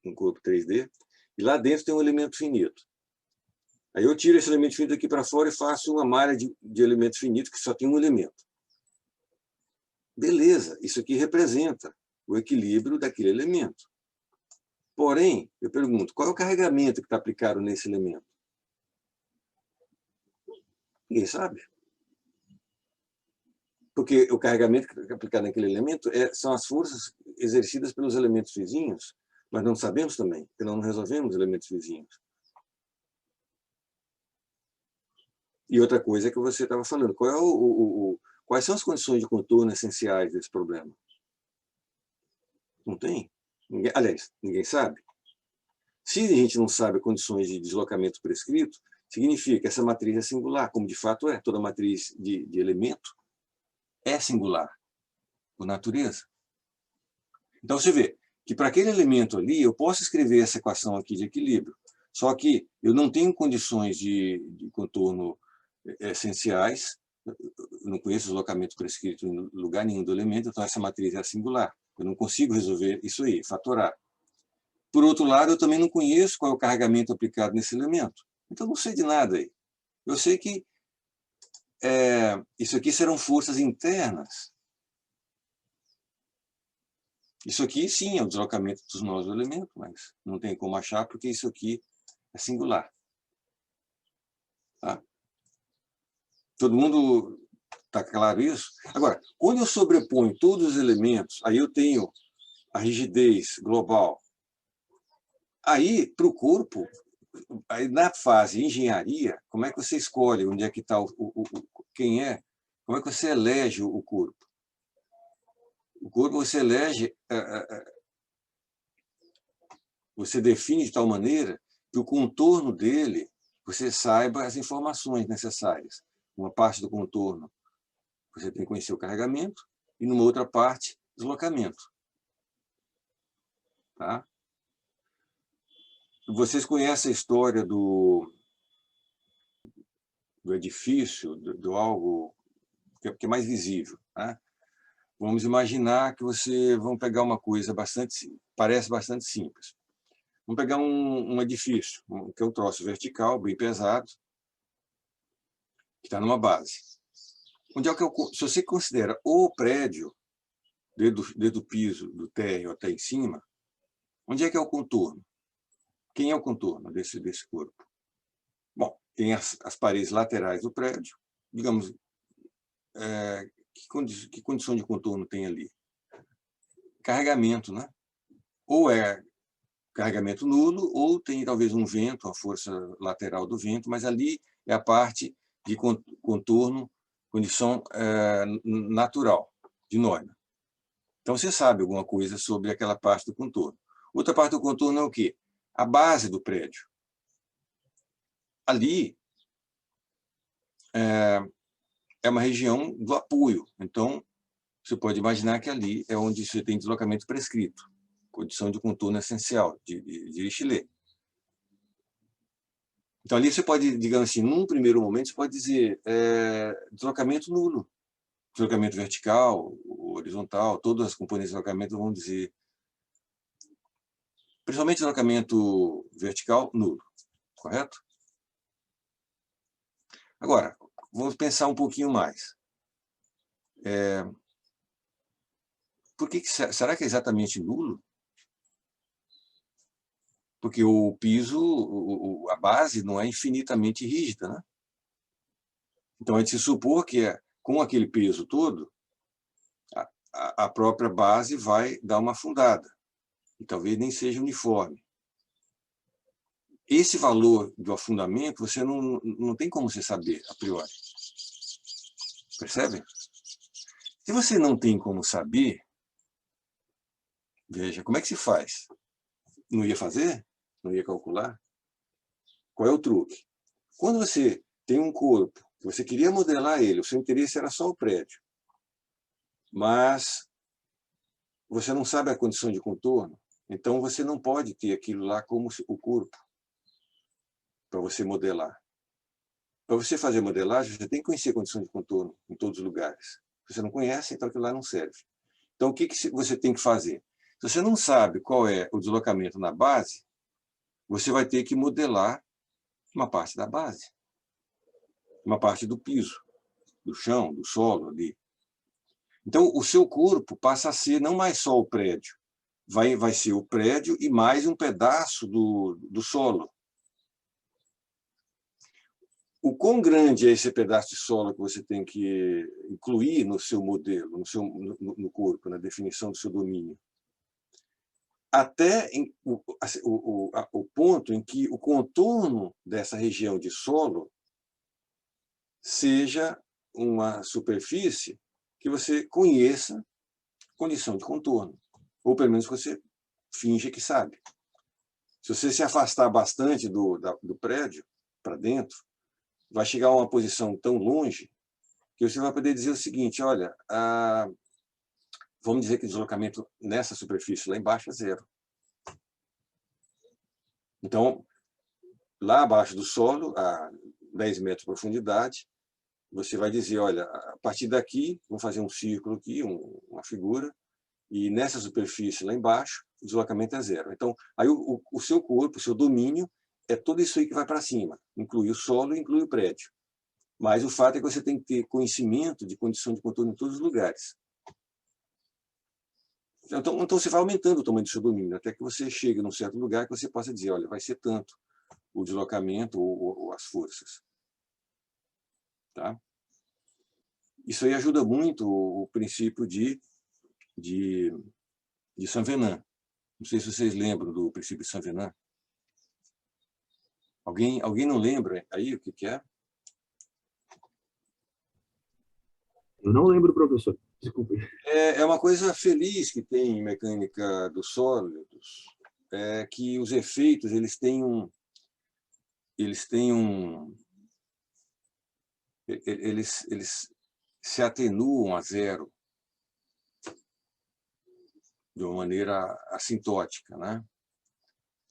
um corpo 3D, e lá dentro tem um elemento finito. Aí eu tiro esse elemento finito aqui para fora e faço uma malha de elementos finitos que só tem um elemento. Beleza, isso aqui representa o equilíbrio daquele elemento. Porém, eu pergunto, qual é o carregamento que está aplicado nesse elemento? Ninguém sabe. porque o carregamento aplicado naquele elemento são as forças exercidas pelos elementos vizinhos. Nós não sabemos também, porque nós não resolvemos os elementos vizinhos. E outra coisa é que você estava falando, quais são as condições de contorno essenciais desse problema? Não tem. Aliás, ninguém sabe. Se a gente não sabe condições de deslocamento prescrito, significa que essa matriz é singular, como de fato é. Toda matriz de elemento é singular, por natureza. Então, você vê que para aquele elemento ali, eu posso escrever essa equação aqui de equilíbrio, só que eu não tenho condições de contorno essenciais, eu não conheço o deslocamento prescrito em lugar nenhum do elemento, então essa matriz é singular. Eu não consigo resolver isso aí, fatorar. Por outro lado, eu também não conheço qual é o carregamento aplicado nesse elemento. Então, não sei de nada aí. Eu sei que isso aqui serão forças internas. Isso aqui, sim, é o deslocamento dos nós do elemento, mas não tem como achar, porque isso aqui é singular. Tá? Todo mundo está claro isso? Agora, quando eu sobreponho todos os elementos, aí eu tenho a rigidez global. Aí, para o corpo, aí na fase engenharia, como é que você escolhe onde é que está quem é? Como é que você elege o corpo? O corpo você elege, você define de tal maneira que o contorno dele, você saiba as informações necessárias. Uma parte do contorno, você tem que conhecer o carregamento, e numa outra parte, deslocamento. Tá? Vocês conhecem a história do edifício, do algo que é mais visível. Tá? Vamos imaginar que vamos pegar uma coisa parece bastante simples. Vamos pegar um edifício, que é um troço vertical, bem pesado, que está numa base. Onde é que se você considera o prédio, desde o piso, do térreo até em cima, onde é que é o contorno? Quem é o contorno desse corpo? Bom, tem as paredes laterais do prédio, digamos, que condição de contorno tem ali? Carregamento, né? Ou é carregamento nulo, ou tem talvez um vento, a força lateral do vento, mas ali é a parte de contorno, condição natural, de Neumann. Então, você sabe alguma coisa sobre aquela parte do contorno. Outra parte do contorno é o quê? A base do prédio. Ali é uma região do apoio. Então, você pode imaginar que ali é onde você tem deslocamento prescrito, condição de contorno essencial, de Dirichlet. Então, ali você pode, digamos assim, num primeiro momento, você pode dizer deslocamento nulo. Deslocamento vertical, horizontal, todas as componentes de deslocamento vão dizer. Principalmente deslocamento vertical, nulo. Correto? Agora, vamos pensar um pouquinho mais. Será que é exatamente nulo? Porque o piso, a base, não é infinitamente rígida, né? Então, é de se supor que com aquele peso todo, a própria base vai dar uma afundada. E talvez nem seja uniforme. Esse valor do afundamento, você não tem como você saber, a priori. Percebe? Se você não tem como saber, veja, como é que se faz? Não ia fazer? Não ia calcular? Qual é o truque? Quando você tem um corpo, você queria modelar ele, o seu interesse era só o prédio, mas você não sabe a condição de contorno, então você não pode ter aquilo lá como o corpo para você modelar. Para você fazer modelagem, você tem que conhecer a condição de contorno em todos os lugares. Se você não conhece, então aquilo lá não serve. Então, o que você tem que fazer? Se você não sabe qual é o deslocamento na base, você vai ter que modelar uma parte da base, uma parte do piso, do chão, do solo ali. Então, o seu corpo passa a ser não mais só o prédio, vai ser o prédio e mais um pedaço do solo. o quão grande é esse pedaço de solo que você tem que incluir no seu modelo, no corpo, na definição do seu domínio, até o ponto em que o contorno dessa região de solo seja uma superfície que você conheça condição de contorno, ou pelo menos que você finge que sabe. Se você se afastar bastante do prédio, para dentro, vai chegar a uma posição tão longe que você vai poder dizer o seguinte: olha, vamos dizer que o deslocamento nessa superfície lá embaixo é 0. Então, lá abaixo do solo, a 10 metros de profundidade, você vai dizer, olha, a partir daqui, vamos fazer um círculo aqui, uma figura, e nessa superfície lá embaixo, o deslocamento é 0. Então, aí o seu corpo, o seu domínio, é tudo isso aí que vai para cima, inclui o solo e inclui o prédio. Mas o fato é que você tem que ter conhecimento de condição de contorno em todos os lugares. Então você vai aumentando o tamanho do seu domínio, até que você chegue num certo lugar que você possa dizer, olha, vai ser tanto o deslocamento ou as forças. Tá? Isso aí ajuda muito o princípio de Saint-Venant. Não sei se vocês lembram do princípio de Saint-Venant. Alguém não lembra aí o que é? Eu não lembro, professor. Desculpe. É uma coisa feliz que tem em mecânica dos sólidos, é que os efeitos eles se atenuam a 0 de uma maneira assintótica, né?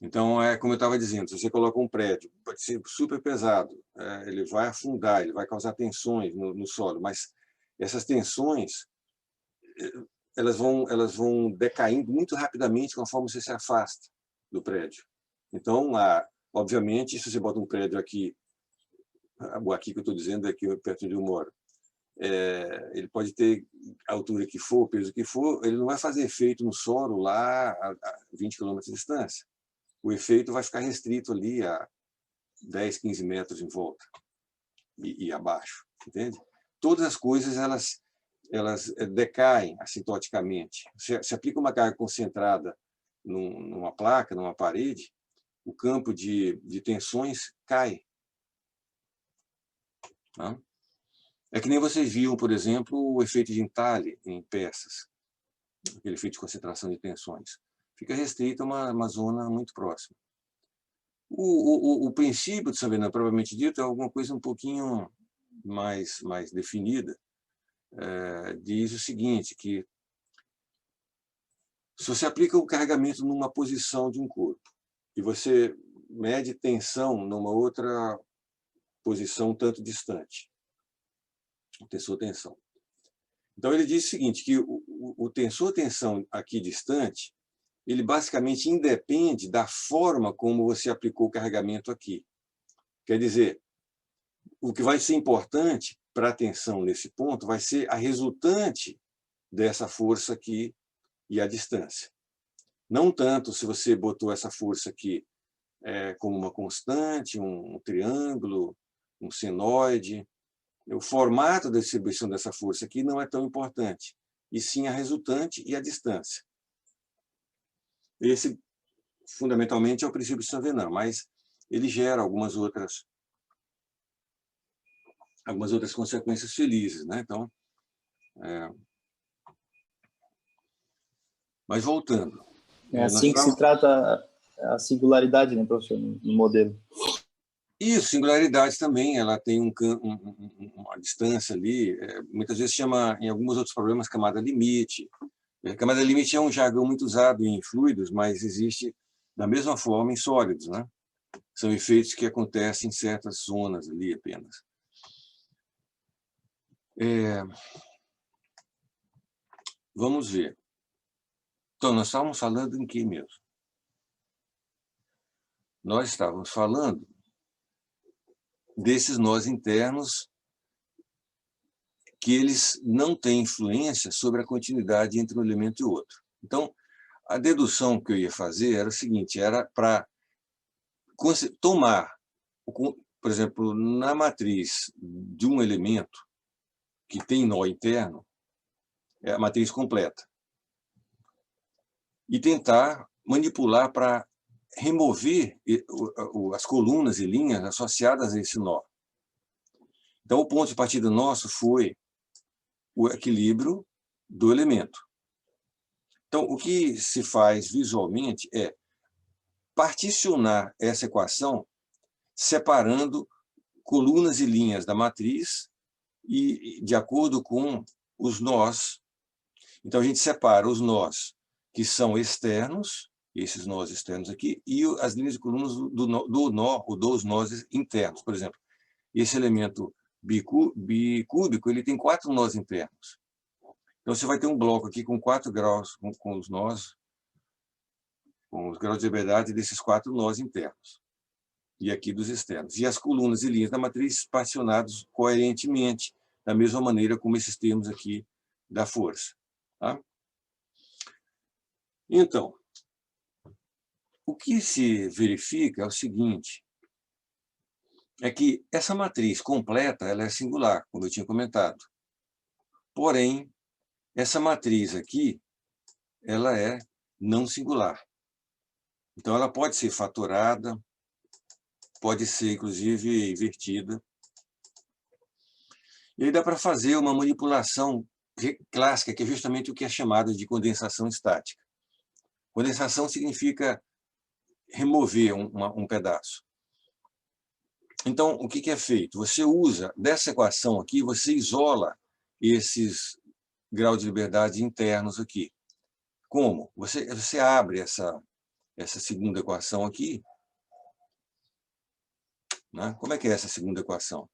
Então, como eu estava dizendo, se você coloca um prédio, pode ser super pesado, ele vai afundar, ele vai causar tensões no solo, mas essas tensões elas vão decaindo muito rapidamente conforme você se afasta do prédio. Então, obviamente, se você bota um prédio aqui que eu estou dizendo é aqui perto de onde eu moro, ele pode ter a altura que for, o peso que for, ele não vai fazer efeito no solo lá a 20 km de distância. O efeito vai ficar restrito ali a 10, 15 metros em volta e abaixo, entende? Todas as coisas elas decaem assintoticamente. Se aplica uma carga concentrada numa placa, numa parede, o campo de tensões cai. Tá? É que nem vocês viam, por exemplo, o efeito de entalhe em peças, aquele efeito de concentração de tensões. Fica restrito a uma zona muito próxima. O princípio de Saint-Venant, provavelmente dito, é alguma coisa um pouquinho mais definida. Diz o seguinte, que se você aplica o carregamento numa posição de um corpo e você mede tensão numa outra posição um tanto distante, tensor-tensão. Então, ele diz o seguinte, que o tensor-tensão aqui distante, ele basicamente independe da forma como você aplicou o carregamento aqui. Quer dizer, o que vai ser importante para a tensão nesse ponto vai ser a resultante dessa força aqui e a distância. Não tanto se você botou essa força aqui como uma constante, um triângulo, um senoide. O formato da distribuição dessa força aqui não é tão importante, e sim a resultante e a distância. Esse, fundamentalmente, é o princípio de Saint-Venant, mas ele gera algumas outras consequências felizes, né? Então, mas voltando. É assim que se trata a singularidade, né, professor, no modelo. Isso, singularidade também, ela tem uma distância ali, muitas vezes chama, em alguns outros problemas, camada limite. A camada limite é um jargão muito usado em fluidos, mas existe da mesma forma em sólidos, né? São efeitos que acontecem em certas zonas ali apenas. Vamos ver. Então, nós estávamos falando em que mesmo? Nós estávamos falando desses nós internos que eles não têm influência sobre a continuidade entre um elemento e outro. Então, a dedução que eu ia fazer era o seguinte, era para tomar por exemplo, na matriz de um elemento que tem nó interno, é a matriz completa, e tentar manipular para remover as colunas e linhas associadas a esse nó. Então, o ponto de partida nosso foi o equilíbrio do elemento. Então, o que se faz visualmente é particionar essa equação separando colunas e linhas da matriz e de acordo com os nós. Então, a gente separa os nós que são externos, esses nós externos aqui, e as linhas e colunas do nó ou dos nós internos. Por exemplo, esse elemento bicúbico, ele tem 4 nós internos. Então, você vai ter um bloco aqui com 4 graus, com os nós, com os graus de liberdade desses 4 nós internos. E aqui dos externos. E as colunas e linhas da matriz particionados coerentemente, da mesma maneira como esses termos aqui da força. Tá? Então, o que se verifica é o seguinte, é que essa matriz completa ela é singular, como eu tinha comentado. Porém, essa matriz aqui, ela é não singular. Então, ela pode ser fatorada, pode ser, inclusive, invertida. E aí dá para fazer uma manipulação clássica, que é justamente o que é chamado de condensação estática. Condensação significa remover um pedaço. Então, o que é feito? Você usa, dessa equação aqui, você isola esses graus de liberdade internos aqui. Como? Você abre essa segunda equação aqui. Né? Como é que é essa segunda equação?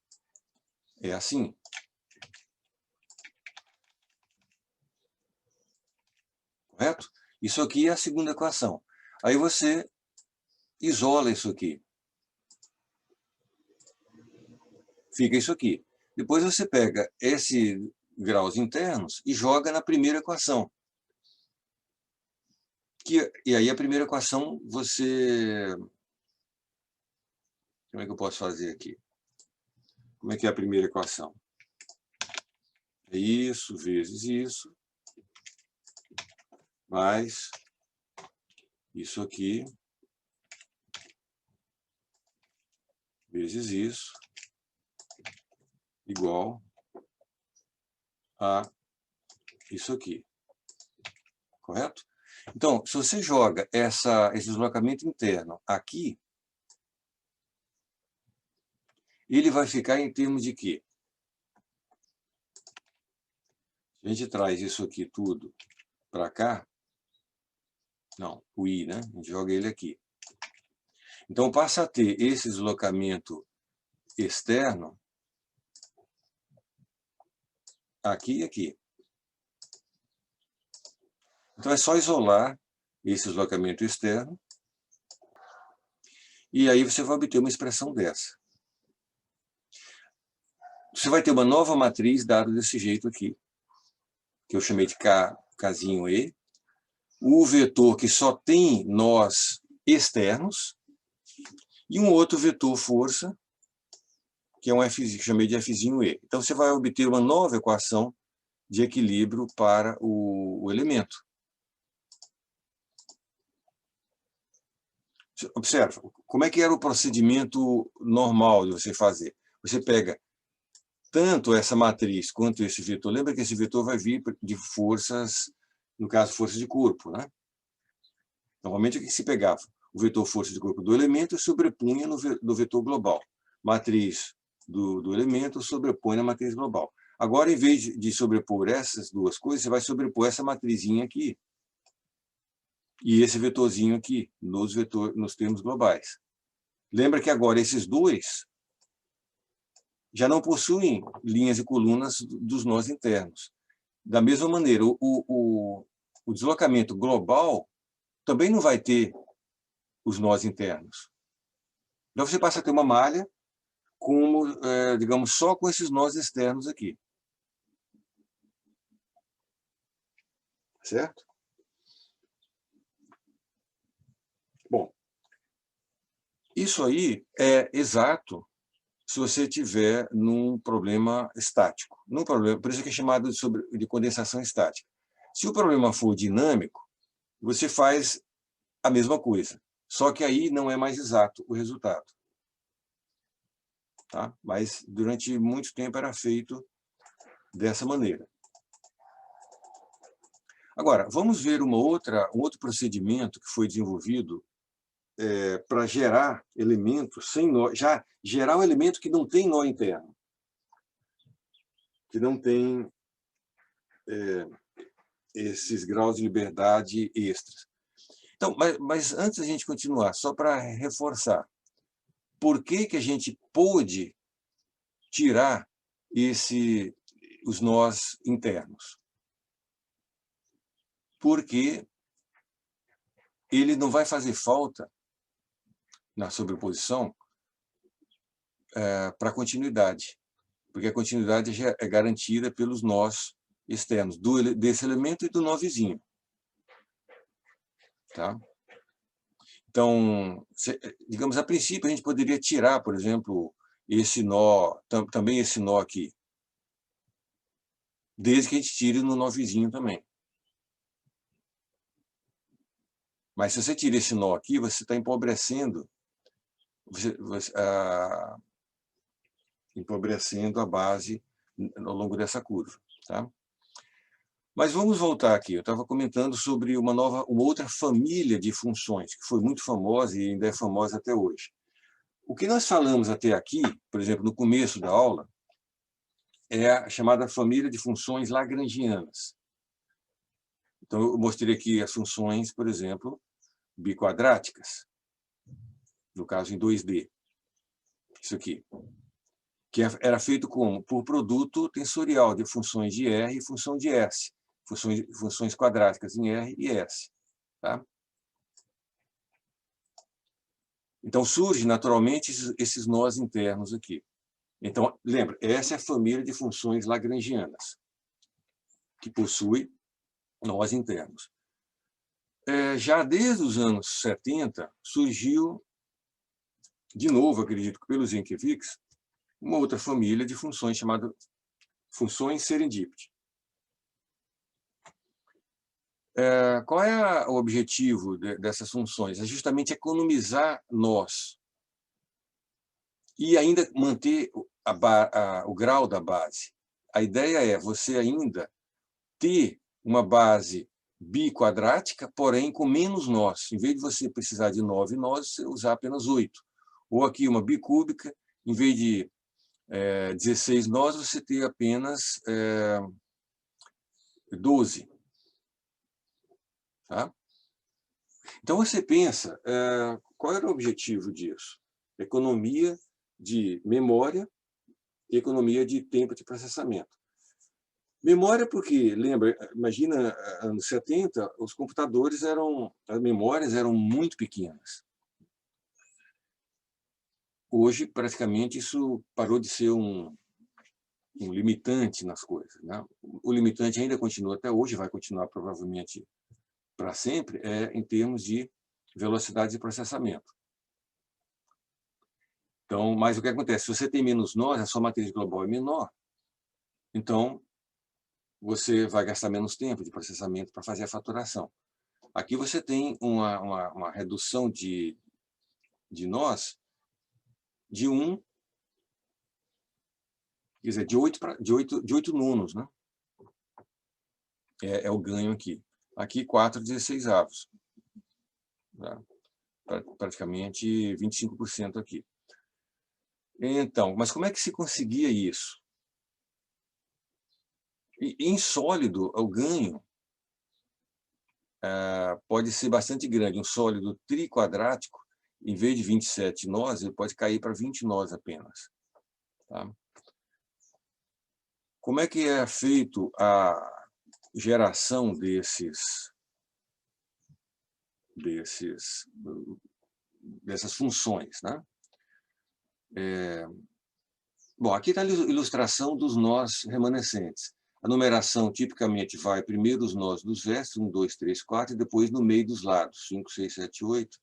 É assim. Correto? Isso aqui é a segunda equação. Aí você isola isso aqui. Fica isso aqui. Depois você pega esses graus internos e joga na primeira equação. E aí a primeira equação você... Como é que eu posso fazer aqui? Como é que é a primeira equação? É isso vezes isso, mais isso aqui, vezes isso, igual a isso aqui. Correto? Então, se você joga esse deslocamento interno aqui, ele vai ficar em termos de quê? A gente traz isso aqui tudo para cá. Não, o I, né? A gente joga ele aqui. Então, passa a ter esse deslocamento externo aqui e aqui. Então, é só isolar esse deslocamento externo e aí você vai obter uma expressão dessa. Você vai ter uma nova matriz dada desse jeito aqui, que eu chamei de Kzinho E. O vetor que só tem nós externos e um outro vetor força, que é um F, que chamei de Fzinho E. Então, você vai obter uma nova equação de equilíbrio para o elemento. Observa, como é que era o procedimento normal de você fazer? Você pega tanto essa matriz quanto esse vetor. Lembra que esse vetor vai vir de forças, no caso, forças de corpo, né? Normalmente, o que se pegava? O vetor força de corpo do elemento e sobrepunha no vetor global. Matriz do elemento sobrepõe na matriz global. Agora, em vez de sobrepor essas duas coisas, você vai sobrepor essa matrizinha aqui e esse vetorzinho aqui, nos termos globais. Lembra que agora esses dois já não possuem linhas e colunas dos nós internos. Da mesma maneira, o deslocamento global também não vai ter os nós internos. Então, você passa a ter uma malha, digamos, só com esses nós externos aqui. Certo? Bom, isso aí é exato se você tiver num problema estático. Num problema, por isso que é chamado de condensação estática. Se o problema for dinâmico, você faz a mesma coisa, só que aí não é mais exato o resultado. Tá? Mas durante muito tempo era feito dessa maneira. Agora, vamos ver um outro procedimento que foi desenvolvido para gerar elementos sem nó, já gerar um elemento que não tem nó interno, que não tem esses graus de liberdade extras. Então, mas antes da gente continuar, só para reforçar, por que a gente pôde tirar os nós internos? Porque ele não vai fazer falta na sobreposição para a continuidade, porque a continuidade já é garantida pelos nós externos, desse elemento e do nó vizinho. Tá? Então, digamos, a princípio, a gente poderia tirar, por exemplo, esse nó, também esse nó aqui, desde que a gente tire no nó vizinho também. Mas se você tira esse nó aqui, você está empobrecendo, empobrecendo a base ao longo dessa curva. Tá? Mas vamos voltar aqui. Eu estava comentando sobre uma outra família de funções, que foi muito famosa e ainda é famosa até hoje. O que nós falamos até aqui, por exemplo, no começo da aula, é a chamada família de funções lagrangianas. Então, eu mostrei aqui as funções, por exemplo, biquadráticas, no caso em 2D. Isso aqui. Que era feito como? Por produto tensorial de funções de R e função de S. Funções quadráticas em R e S. Tá? Então, surge naturalmente esses nós internos aqui. Então, lembra, essa é a família de funções lagrangianas, que possui nós internos. Já desde os anos 70, surgiu, de novo, acredito que pelo Sienkiewicz, uma outra família de funções chamada funções serendipity. Qual é o objetivo dessas funções? É justamente economizar nós e ainda manter o grau da base. A ideia é você ainda ter uma base biquadrática, porém com menos nós. Em vez de você precisar de 9 nós, você usar apenas 8. Ou aqui uma bicúbica, em vez de 16 nós, você ter apenas 12. Tá? Então você pensa, qual era o objetivo disso? Economia de memória e economia de tempo de processamento. Memória porque, lembra, imagina, anos 70, os computadores as memórias eram muito pequenas. Hoje, praticamente, isso parou de ser um limitante nas coisas. Né? O limitante ainda continua até hoje, vai continuar provavelmente para sempre, em termos de velocidade de processamento. Então, mas o que acontece? Se você tem menos nós, a sua matriz global é menor, então você vai gastar menos tempo de processamento para fazer a faturação. Aqui você tem uma redução de nós de 1, quer dizer, de 8 nonos, né? É o ganho aqui. Aqui 4/16. Tá? Praticamente 25% aqui. Então, mas como é que se conseguia isso? Em sólido, o ganho pode ser bastante grande. Um sólido triquadrático, em vez de 27 nós, ele pode cair para 20 nós apenas. Tá? Como é que é feito a geração dessas funções? Né? Bom, aqui está a ilustração dos nós remanescentes. A numeração tipicamente vai primeiro os nós dos versos, 1, 2, 3, 4, e depois no meio dos lados, 5, 6, 7, 8.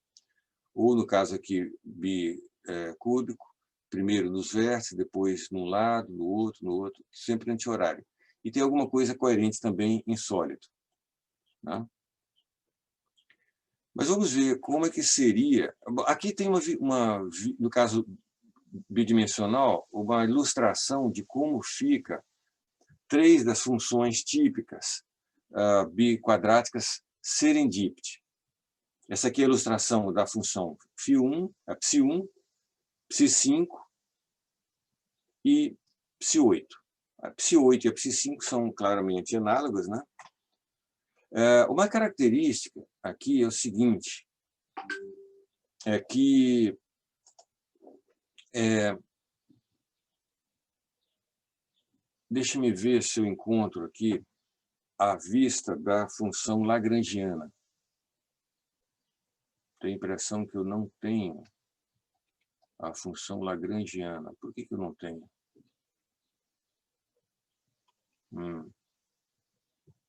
Ou, no caso aqui, bicúbico, primeiro nos vértices, depois num lado, no outro, sempre anti-horário. E tem alguma coisa coerente também em sólido, né? Mas vamos ver como é que seria. Aqui tem no caso bidimensional, uma ilustração de como fica 3 das funções típicas biquadráticas serendipity. Essa aqui é a ilustração da função φ1, a psi1, psi5 e psi8. A psi8 e a psi5 são claramente análogas, né? Uma característica aqui é o seguinte, é que deixe-me ver se eu encontro aqui a vista da função lagrangiana. Tenho a impressão que eu não tenho a função lagrangiana. Por que eu não tenho?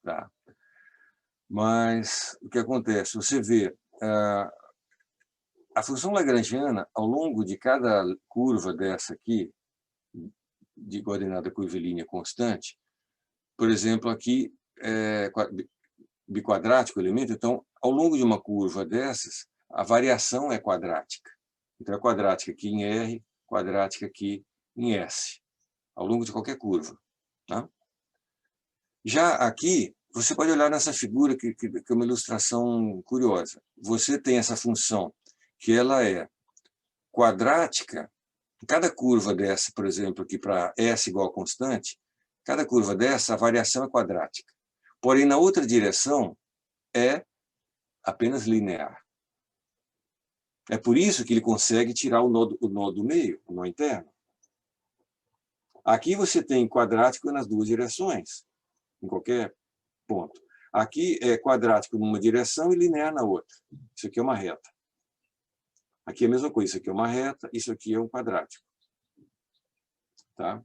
Tá. Mas o que acontece? Você vê a função lagrangiana, ao longo de cada curva dessa aqui, de coordenada curvilínea constante, por exemplo, aqui é biquadrático o elemento, então, ao longo de uma curva dessas, a variação é quadrática. Então, é quadrática aqui em R, quadrática aqui em S, ao longo de qualquer curva. Tá? Já aqui, você pode olhar nessa figura, que é uma ilustração curiosa. Você tem essa função, que ela é quadrática. Cada curva dessa, por exemplo, aqui para S igual a constante, cada curva dessa, a variação é quadrática. Porém, na outra direção, é apenas linear. É por isso que ele consegue tirar o nó do meio, o nó interno. Aqui você tem quadrático nas duas direções, em qualquer ponto. Aqui é quadrático numa direção e linear na outra. Isso aqui é uma reta. Aqui é a mesma coisa. Isso aqui é uma reta, isso aqui é um quadrático. Tá?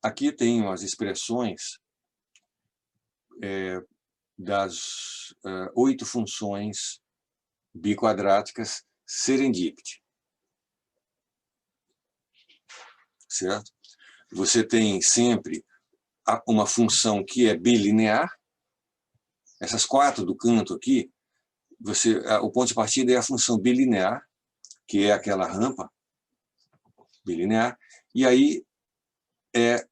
Aqui tem as expressões das 8 funções biquadráticas serendipity. Certo? Você tem sempre uma função que é bilinear. Essas 4 do canto aqui, o ponto de partida é a função bilinear, que é aquela rampa bilinear, e aí é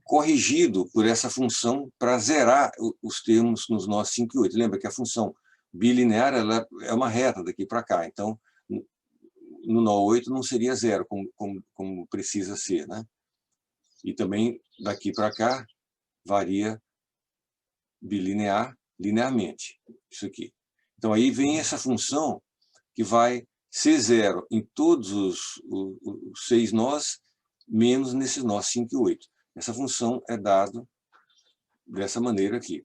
corrigido por essa função para zerar os termos nos nós 5 e 8. Lembra que a função bilinear ela é uma reta daqui para cá, então no nó 8 não seria zero, como precisa ser, né? E também daqui para cá varia linearmente, isso aqui. Então aí vem essa função que vai ser zero em todos os 6 nós, menos nesses nós 5 e 8. Essa função é dada dessa maneira aqui,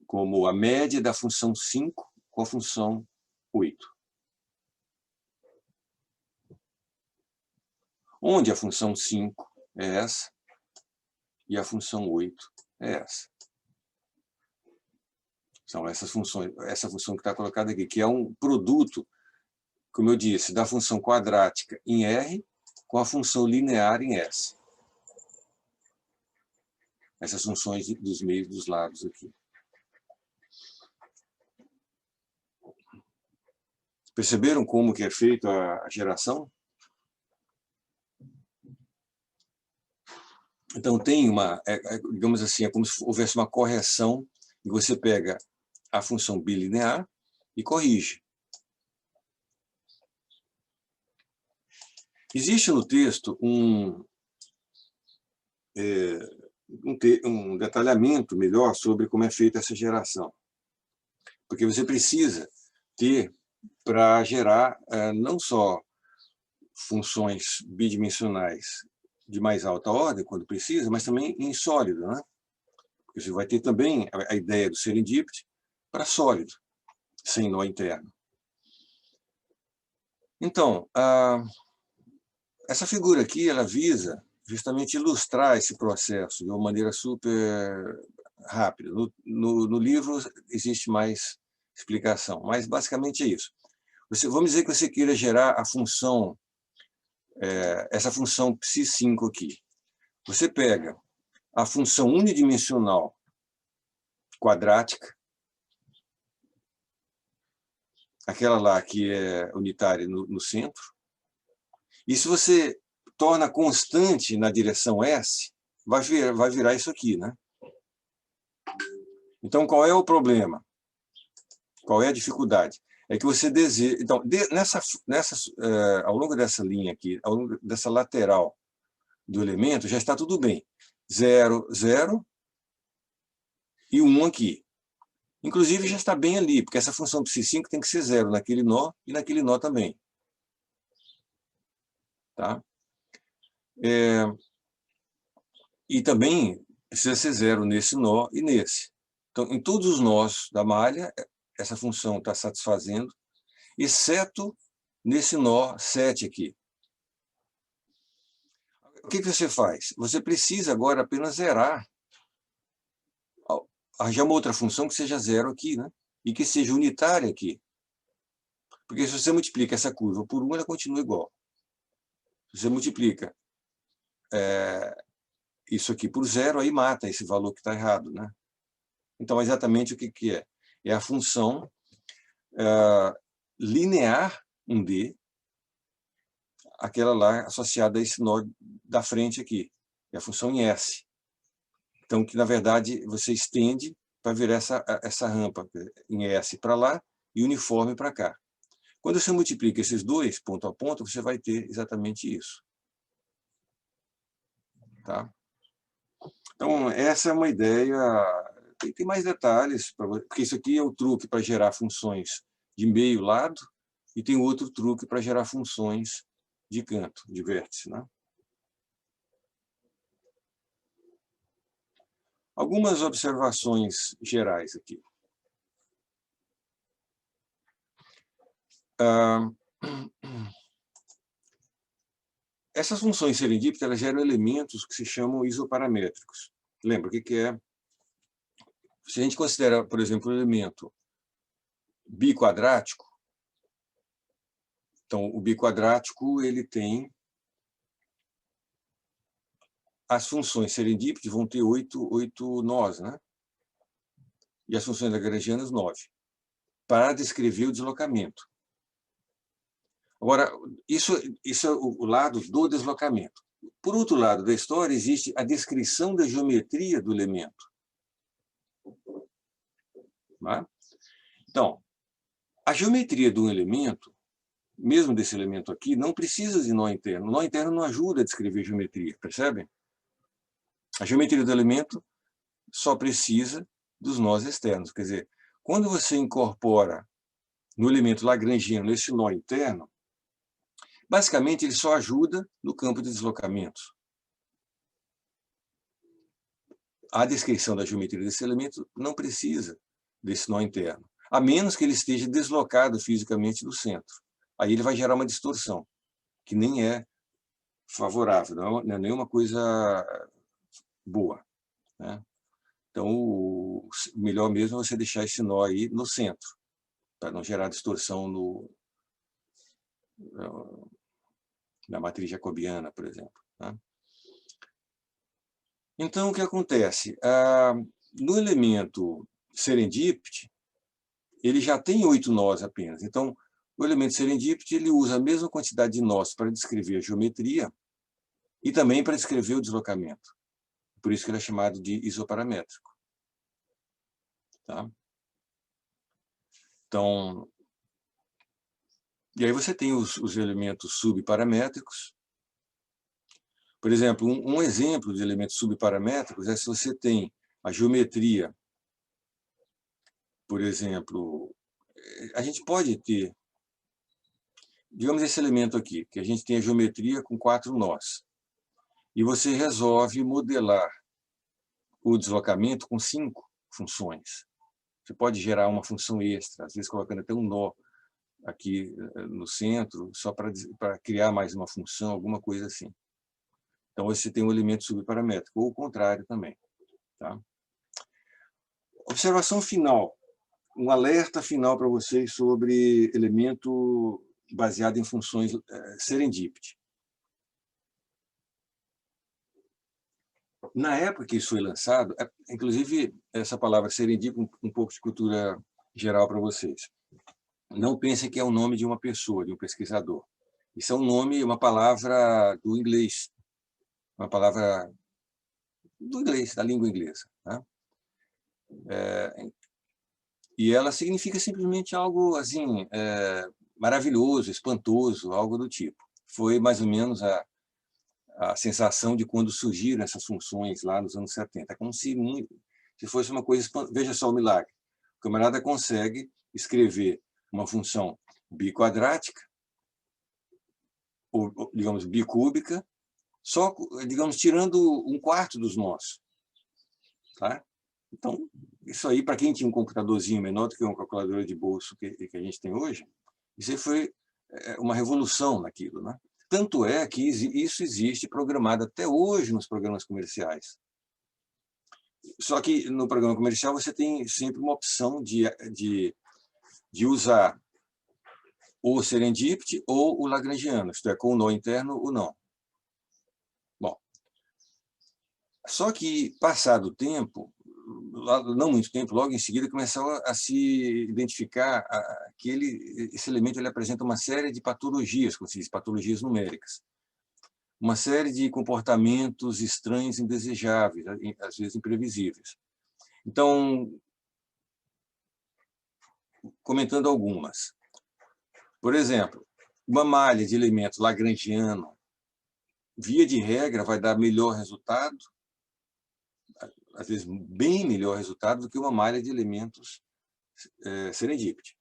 como a média da função 5 com a função 8. Onde a função 5 é essa e a função 8 é essa. São essas funções, essa função que está colocada aqui, que é um produto, como eu disse, da função quadrática em R com a função linear em S. Essas funções dos meios dos lados aqui. Perceberam como que é feita a geração? Então tem digamos assim, é como se houvesse uma correção e você pega a função bilinear e corrige. Existe no texto um detalhamento melhor sobre como é feita essa geração. Porque você precisa ter, para gerar não só funções bidimensionais de mais alta ordem, quando precisa, mas também em sólido, né? Porque você vai ter também a ideia do serendipity para sólido, sem nó interno. Então, essa figura aqui, ela visa justamente ilustrar esse processo de uma maneira super rápida. No livro existe mais explicação, mas basicamente é isso. Vamos dizer que você queira gerar a função, essa função psi5 aqui. Você pega a função unidimensional quadrática, aquela lá que é unitária no centro, e se você torna constante na direção S, vai virar isso aqui, né? Então, qual é o problema? Qual é a dificuldade? É que você deseja... Então, ao longo dessa linha aqui, ao longo dessa lateral do elemento, já está tudo bem. 0, 0 e 1 aqui. Inclusive, já está bem ali, porque essa função psi5 tem que ser 0 naquele nó e naquele nó também. Tá? E também precisa ser 0 nesse nó e nesse. Então, em todos os nós da malha, essa função está satisfazendo, exceto nesse nó 7 aqui. O que você faz? Você precisa agora apenas zerar, arranjar uma outra função que seja 0 aqui, né? E que seja unitária aqui. Porque se você multiplica essa curva por 1, ela continua igual. Se você multiplica isso aqui por 0, aí mata esse valor que está errado, né? Então, exatamente o que é? É a função linear 1D, aquela lá associada a esse nó da frente aqui, é a função em S. Então, que na verdade você estende para virar essa rampa em S para lá e uniforme para cá. Quando você multiplica esses dois ponto a ponto, você vai ter exatamente isso. Tá? Então, essa é uma ideia. Tem mais detalhes, porque isso aqui é o truque para gerar funções de meio lado e tem outro truque para gerar funções de canto, de vértice. Né? Algumas observações gerais aqui. Essas funções serendípitas elas geram elementos que se chamam isoparamétricos. Lembra o que é? Se a gente considera, por exemplo, o elemento biquadrático, então o biquadrático ele tem as funções serendípitas vão ter 8 nós, né? E as funções lagrangianas 9, para descrever o deslocamento. Agora, isso é o lado do deslocamento. Por outro lado da história, existe a descrição da geometria do elemento. Tá? Então, a geometria de um elemento, mesmo desse elemento aqui, não precisa de nó interno. O nó interno não ajuda a descrever geometria, percebem? A geometria do elemento só precisa dos nós externos. Quer dizer, quando você incorpora no elemento lagrangiano esse nó interno, basicamente ele só ajuda no campo de deslocamento. A descrição da geometria desse elemento não precisa desse nó interno, a menos que ele esteja deslocado fisicamente do centro. Aí ele vai gerar uma distorção, que nem é favorável, não é nenhuma coisa boa. Né? Então, o melhor mesmo é você deixar esse nó aí no centro, para não gerar distorção na matriz jacobiana, por exemplo. Né? Então, o que acontece? No elemento serendipity, ele já tem 8 nós apenas. Então, o elemento serendipity ele usa a mesma quantidade de nós para descrever a geometria e também para descrever o deslocamento. Por isso que ele é chamado de isoparamétrico. Tá? Então, e aí você tem os elementos subparamétricos. Por exemplo, um exemplo de elementos subparamétricos é se você tem a geometria, por exemplo, a gente pode ter, digamos, esse elemento aqui, que a gente tem a geometria com 4 nós, e você resolve modelar o deslocamento com 5 funções. Você pode gerar uma função extra, às vezes colocando até um nó aqui no centro, só para criar mais uma função, alguma coisa assim. Então, você tem um elemento subparamétrico, ou o contrário também. Tá? Observação final. um alerta final para vocês sobre elemento baseado em funções serendipity. Na época que isso foi lançado, inclusive essa palavra serendipity, um pouco de cultura geral para vocês. Não pensem que é o nome de uma pessoa, de um pesquisador. Isso é um nome, uma palavra do inglês, uma palavra do inglês, da língua inglesa. Tá? E ela significa simplesmente algo assim, maravilhoso, espantoso, algo do tipo. Foi mais ou menos a sensação de quando surgiram essas funções lá nos anos 70. É como se fosse uma coisa espantosa. Veja só o milagre. O camarada consegue escrever uma função biquadrática, ou, digamos, bicúbica, só, digamos, tirando 1/4 dos nós. Tá? Então, isso aí, para quem tinha um computadorzinho menor do que uma calculadora de bolso que a gente tem hoje, isso aí foi uma revolução naquilo. Né? Tanto é que isso existe programado até hoje nos programas comerciais. Só que no programa comercial você tem sempre uma opção de usar ou o serendipity ou o lagrangiano, isto é, com o nó interno ou não. Bom, só que, passado o tempo, não muito tempo, logo em seguida, começou a se identificar que esse elemento ele apresenta uma série de patologias, como se diz, patologias numéricas. Uma série de comportamentos estranhos, indesejáveis, às vezes imprevisíveis. Então, comentando algumas. Por exemplo, uma malha de elemento lagrangiano, via de regra, vai dar melhor resultado, às vezes bem melhor resultado do que uma malha de elementos serendipity.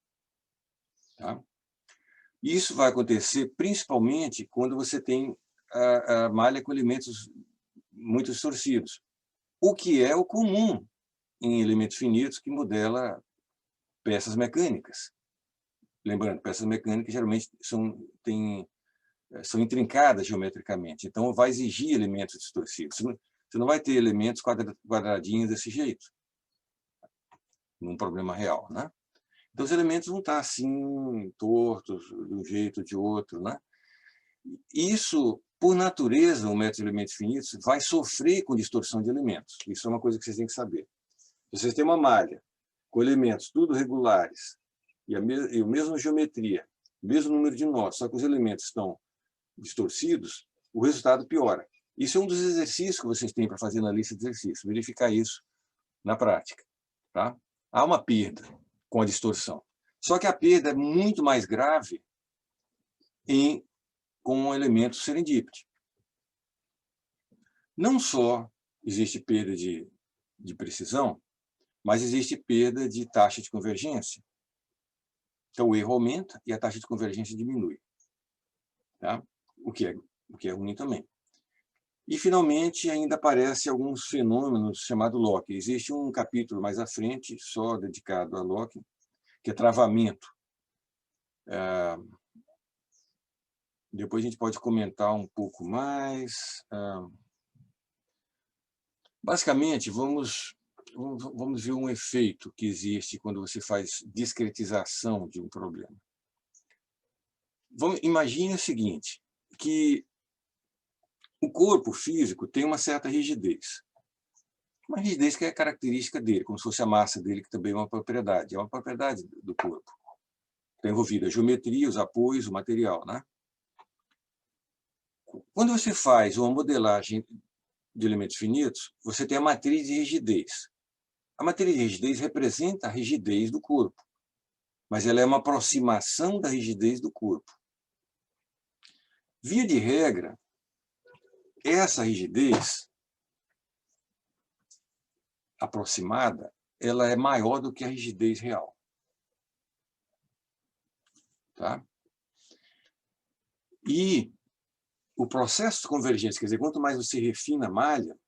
Tá? Isso vai acontecer principalmente quando você tem a malha com elementos muito distorcidos, o que é o comum em elementos finitos que modela peças mecânicas. Lembrando, peças mecânicas geralmente são intrincadas geometricamente, então vai exigir elementos distorcidos. Você não vai ter elementos quadradinhos desse jeito, num problema real. Né? Então, os elementos vão estar assim, tortos, de um jeito ou de outro. Né? Isso, por natureza, o método de elementos finitos vai sofrer com distorção de elementos. Isso é uma coisa que vocês têm que saber. Se vocês têm uma malha com elementos tudo regulares, e a mesma geometria, o mesmo número de nós, só que os elementos estão distorcidos, o resultado piora. Isso é um dos exercícios que vocês têm para fazer na lista de exercícios, verificar isso na prática. Tá? Há uma perda com a distorção. Só que a perda é muito mais grave com elementos serendipity. Não só existe perda de precisão, mas existe perda de taxa de convergência. Então, o erro aumenta e a taxa de convergência diminui. Tá? O que é ruim também. E, finalmente, ainda aparecem alguns fenômenos chamados lock. Existe um capítulo mais à frente, só dedicado a lock, que é travamento. Depois a gente pode comentar um pouco mais. Basicamente, vamos ver um efeito que existe quando você faz discretização de um problema. Imagine o seguinte, que o corpo físico tem uma certa rigidez. Uma rigidez que é característica dele, como se fosse a massa dele, que também é uma propriedade. É uma propriedade do corpo. Está envolvida a geometria, os apoios, o material. Né? Quando você faz uma modelagem de elementos finitos, você tem a matriz de rigidez. A matriz de rigidez representa a rigidez do corpo, mas ela é uma aproximação da rigidez do corpo. Via de regra, essa rigidez aproximada, ela é maior do que a rigidez real. Tá? E o processo de convergência, quer dizer, quanto mais você refina a malha,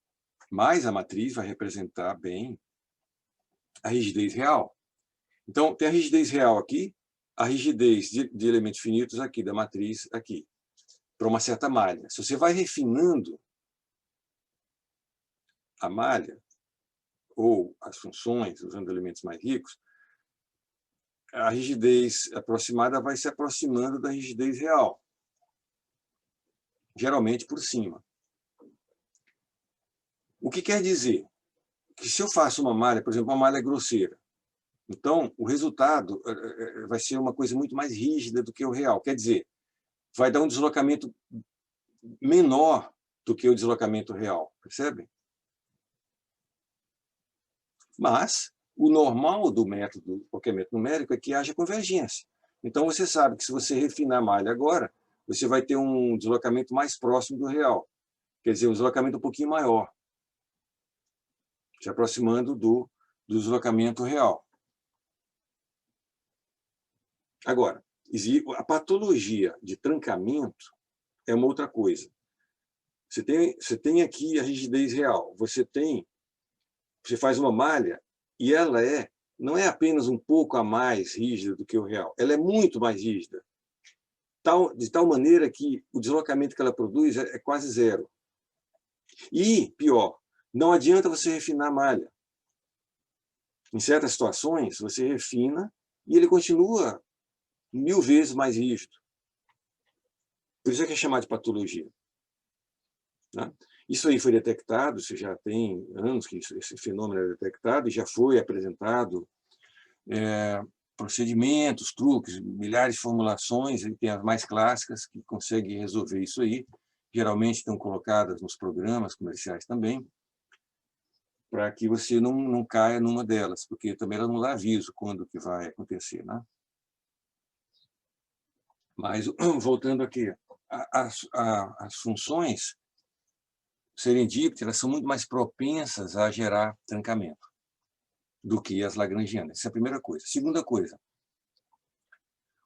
mais a matriz vai representar bem a rigidez real. Então, tem a rigidez real aqui, a rigidez de elementos finitos aqui, da matriz aqui, para uma certa malha. Se você vai refinando a malha, ou as funções, usando elementos mais ricos, a rigidez aproximada vai se aproximando da rigidez real, geralmente por cima. O que quer dizer? Que se eu faço uma malha, por exemplo, uma malha grosseira, então o resultado vai ser uma coisa muito mais rígida do que o real. Quer dizer, vai dar um deslocamento menor do que o deslocamento real, percebe? Mas o normal do método, qualquer método numérico, é que haja convergência. Então você sabe que se você refinar a malha agora, você vai ter um deslocamento mais próximo do real. Quer dizer, um deslocamento um pouquinho maior, se aproximando do deslocamento real. Agora, a patologia de trancamento é uma outra coisa. Você tem aqui a rigidez real. Você faz uma malha e ela não é apenas um pouco a mais rígida do que o real. Ela é muito mais rígida. De tal maneira que o deslocamento que ela produz é quase zero. E, pior, não adianta você refinar a malha. Em certas situações, você refina e ele continua 1000 vezes mais rígido. Por isso é que é chamado de patologia. Né? Isso aí foi detectado, isso já tem anos que esse fenômeno é detectado, e já foi apresentado procedimentos, truques, milhares de formulações, e tem as mais clássicas que conseguem resolver isso aí, geralmente estão colocadas nos programas comerciais também, para que você não caia numa delas, porque também ela não dá aviso quando que vai acontecer. Né? Mas, voltando aqui, as funções serendípitas, elas são muito mais propensas a gerar trancamento do que as lagrangianas. Essa é a primeira coisa. Segunda coisa,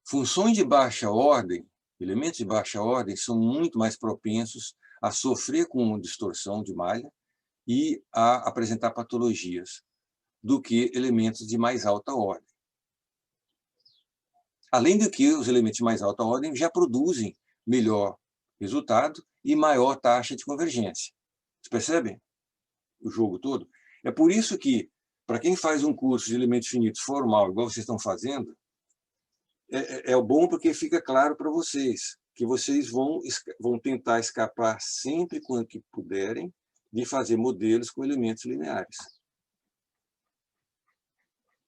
funções de baixa ordem, elementos de baixa ordem, são muito mais propensos a sofrer com distorção de malha e a apresentar patologias do que elementos de mais alta ordem. Além do que os elementos de mais alta ordem já produzem melhor resultado e maior taxa de convergência. Vocês percebem o jogo todo? É por isso que, para quem faz um curso de elementos finitos formal, igual vocês estão fazendo, é bom porque fica claro para vocês que vocês vão tentar escapar sempre quando que puderem de fazer modelos com elementos lineares.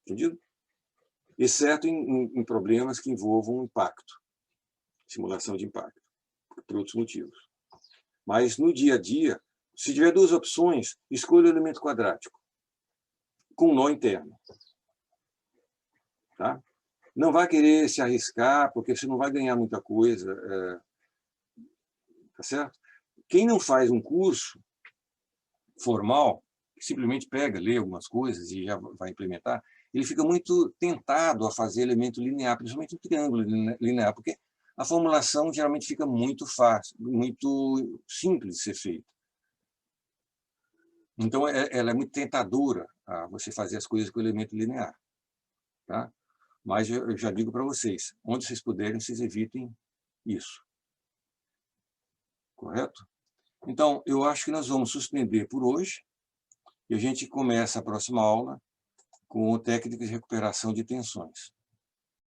Entendido? Exceto em problemas que envolvam impacto, simulação de impacto, por outros motivos. Mas no dia a dia, se tiver duas opções, escolha o elemento quadrático, com nó interno. Tá? Não vai querer se arriscar, porque você não vai ganhar muita coisa. Tá certo? Quem não faz um curso formal, simplesmente pega, lê algumas coisas e já vai implementar, ele fica muito tentado a fazer elemento linear, principalmente o triângulo linear, porque a formulação geralmente fica muito fácil, muito simples de ser feita. Então, ela é muito tentadora a você fazer as coisas com o elemento linear. Tá? Mas eu já digo para vocês, onde vocês puderem, vocês evitem isso. Correto? Então, eu acho que nós vamos suspender por hoje e a gente começa a próxima aula com técnicas de recuperação de tensões.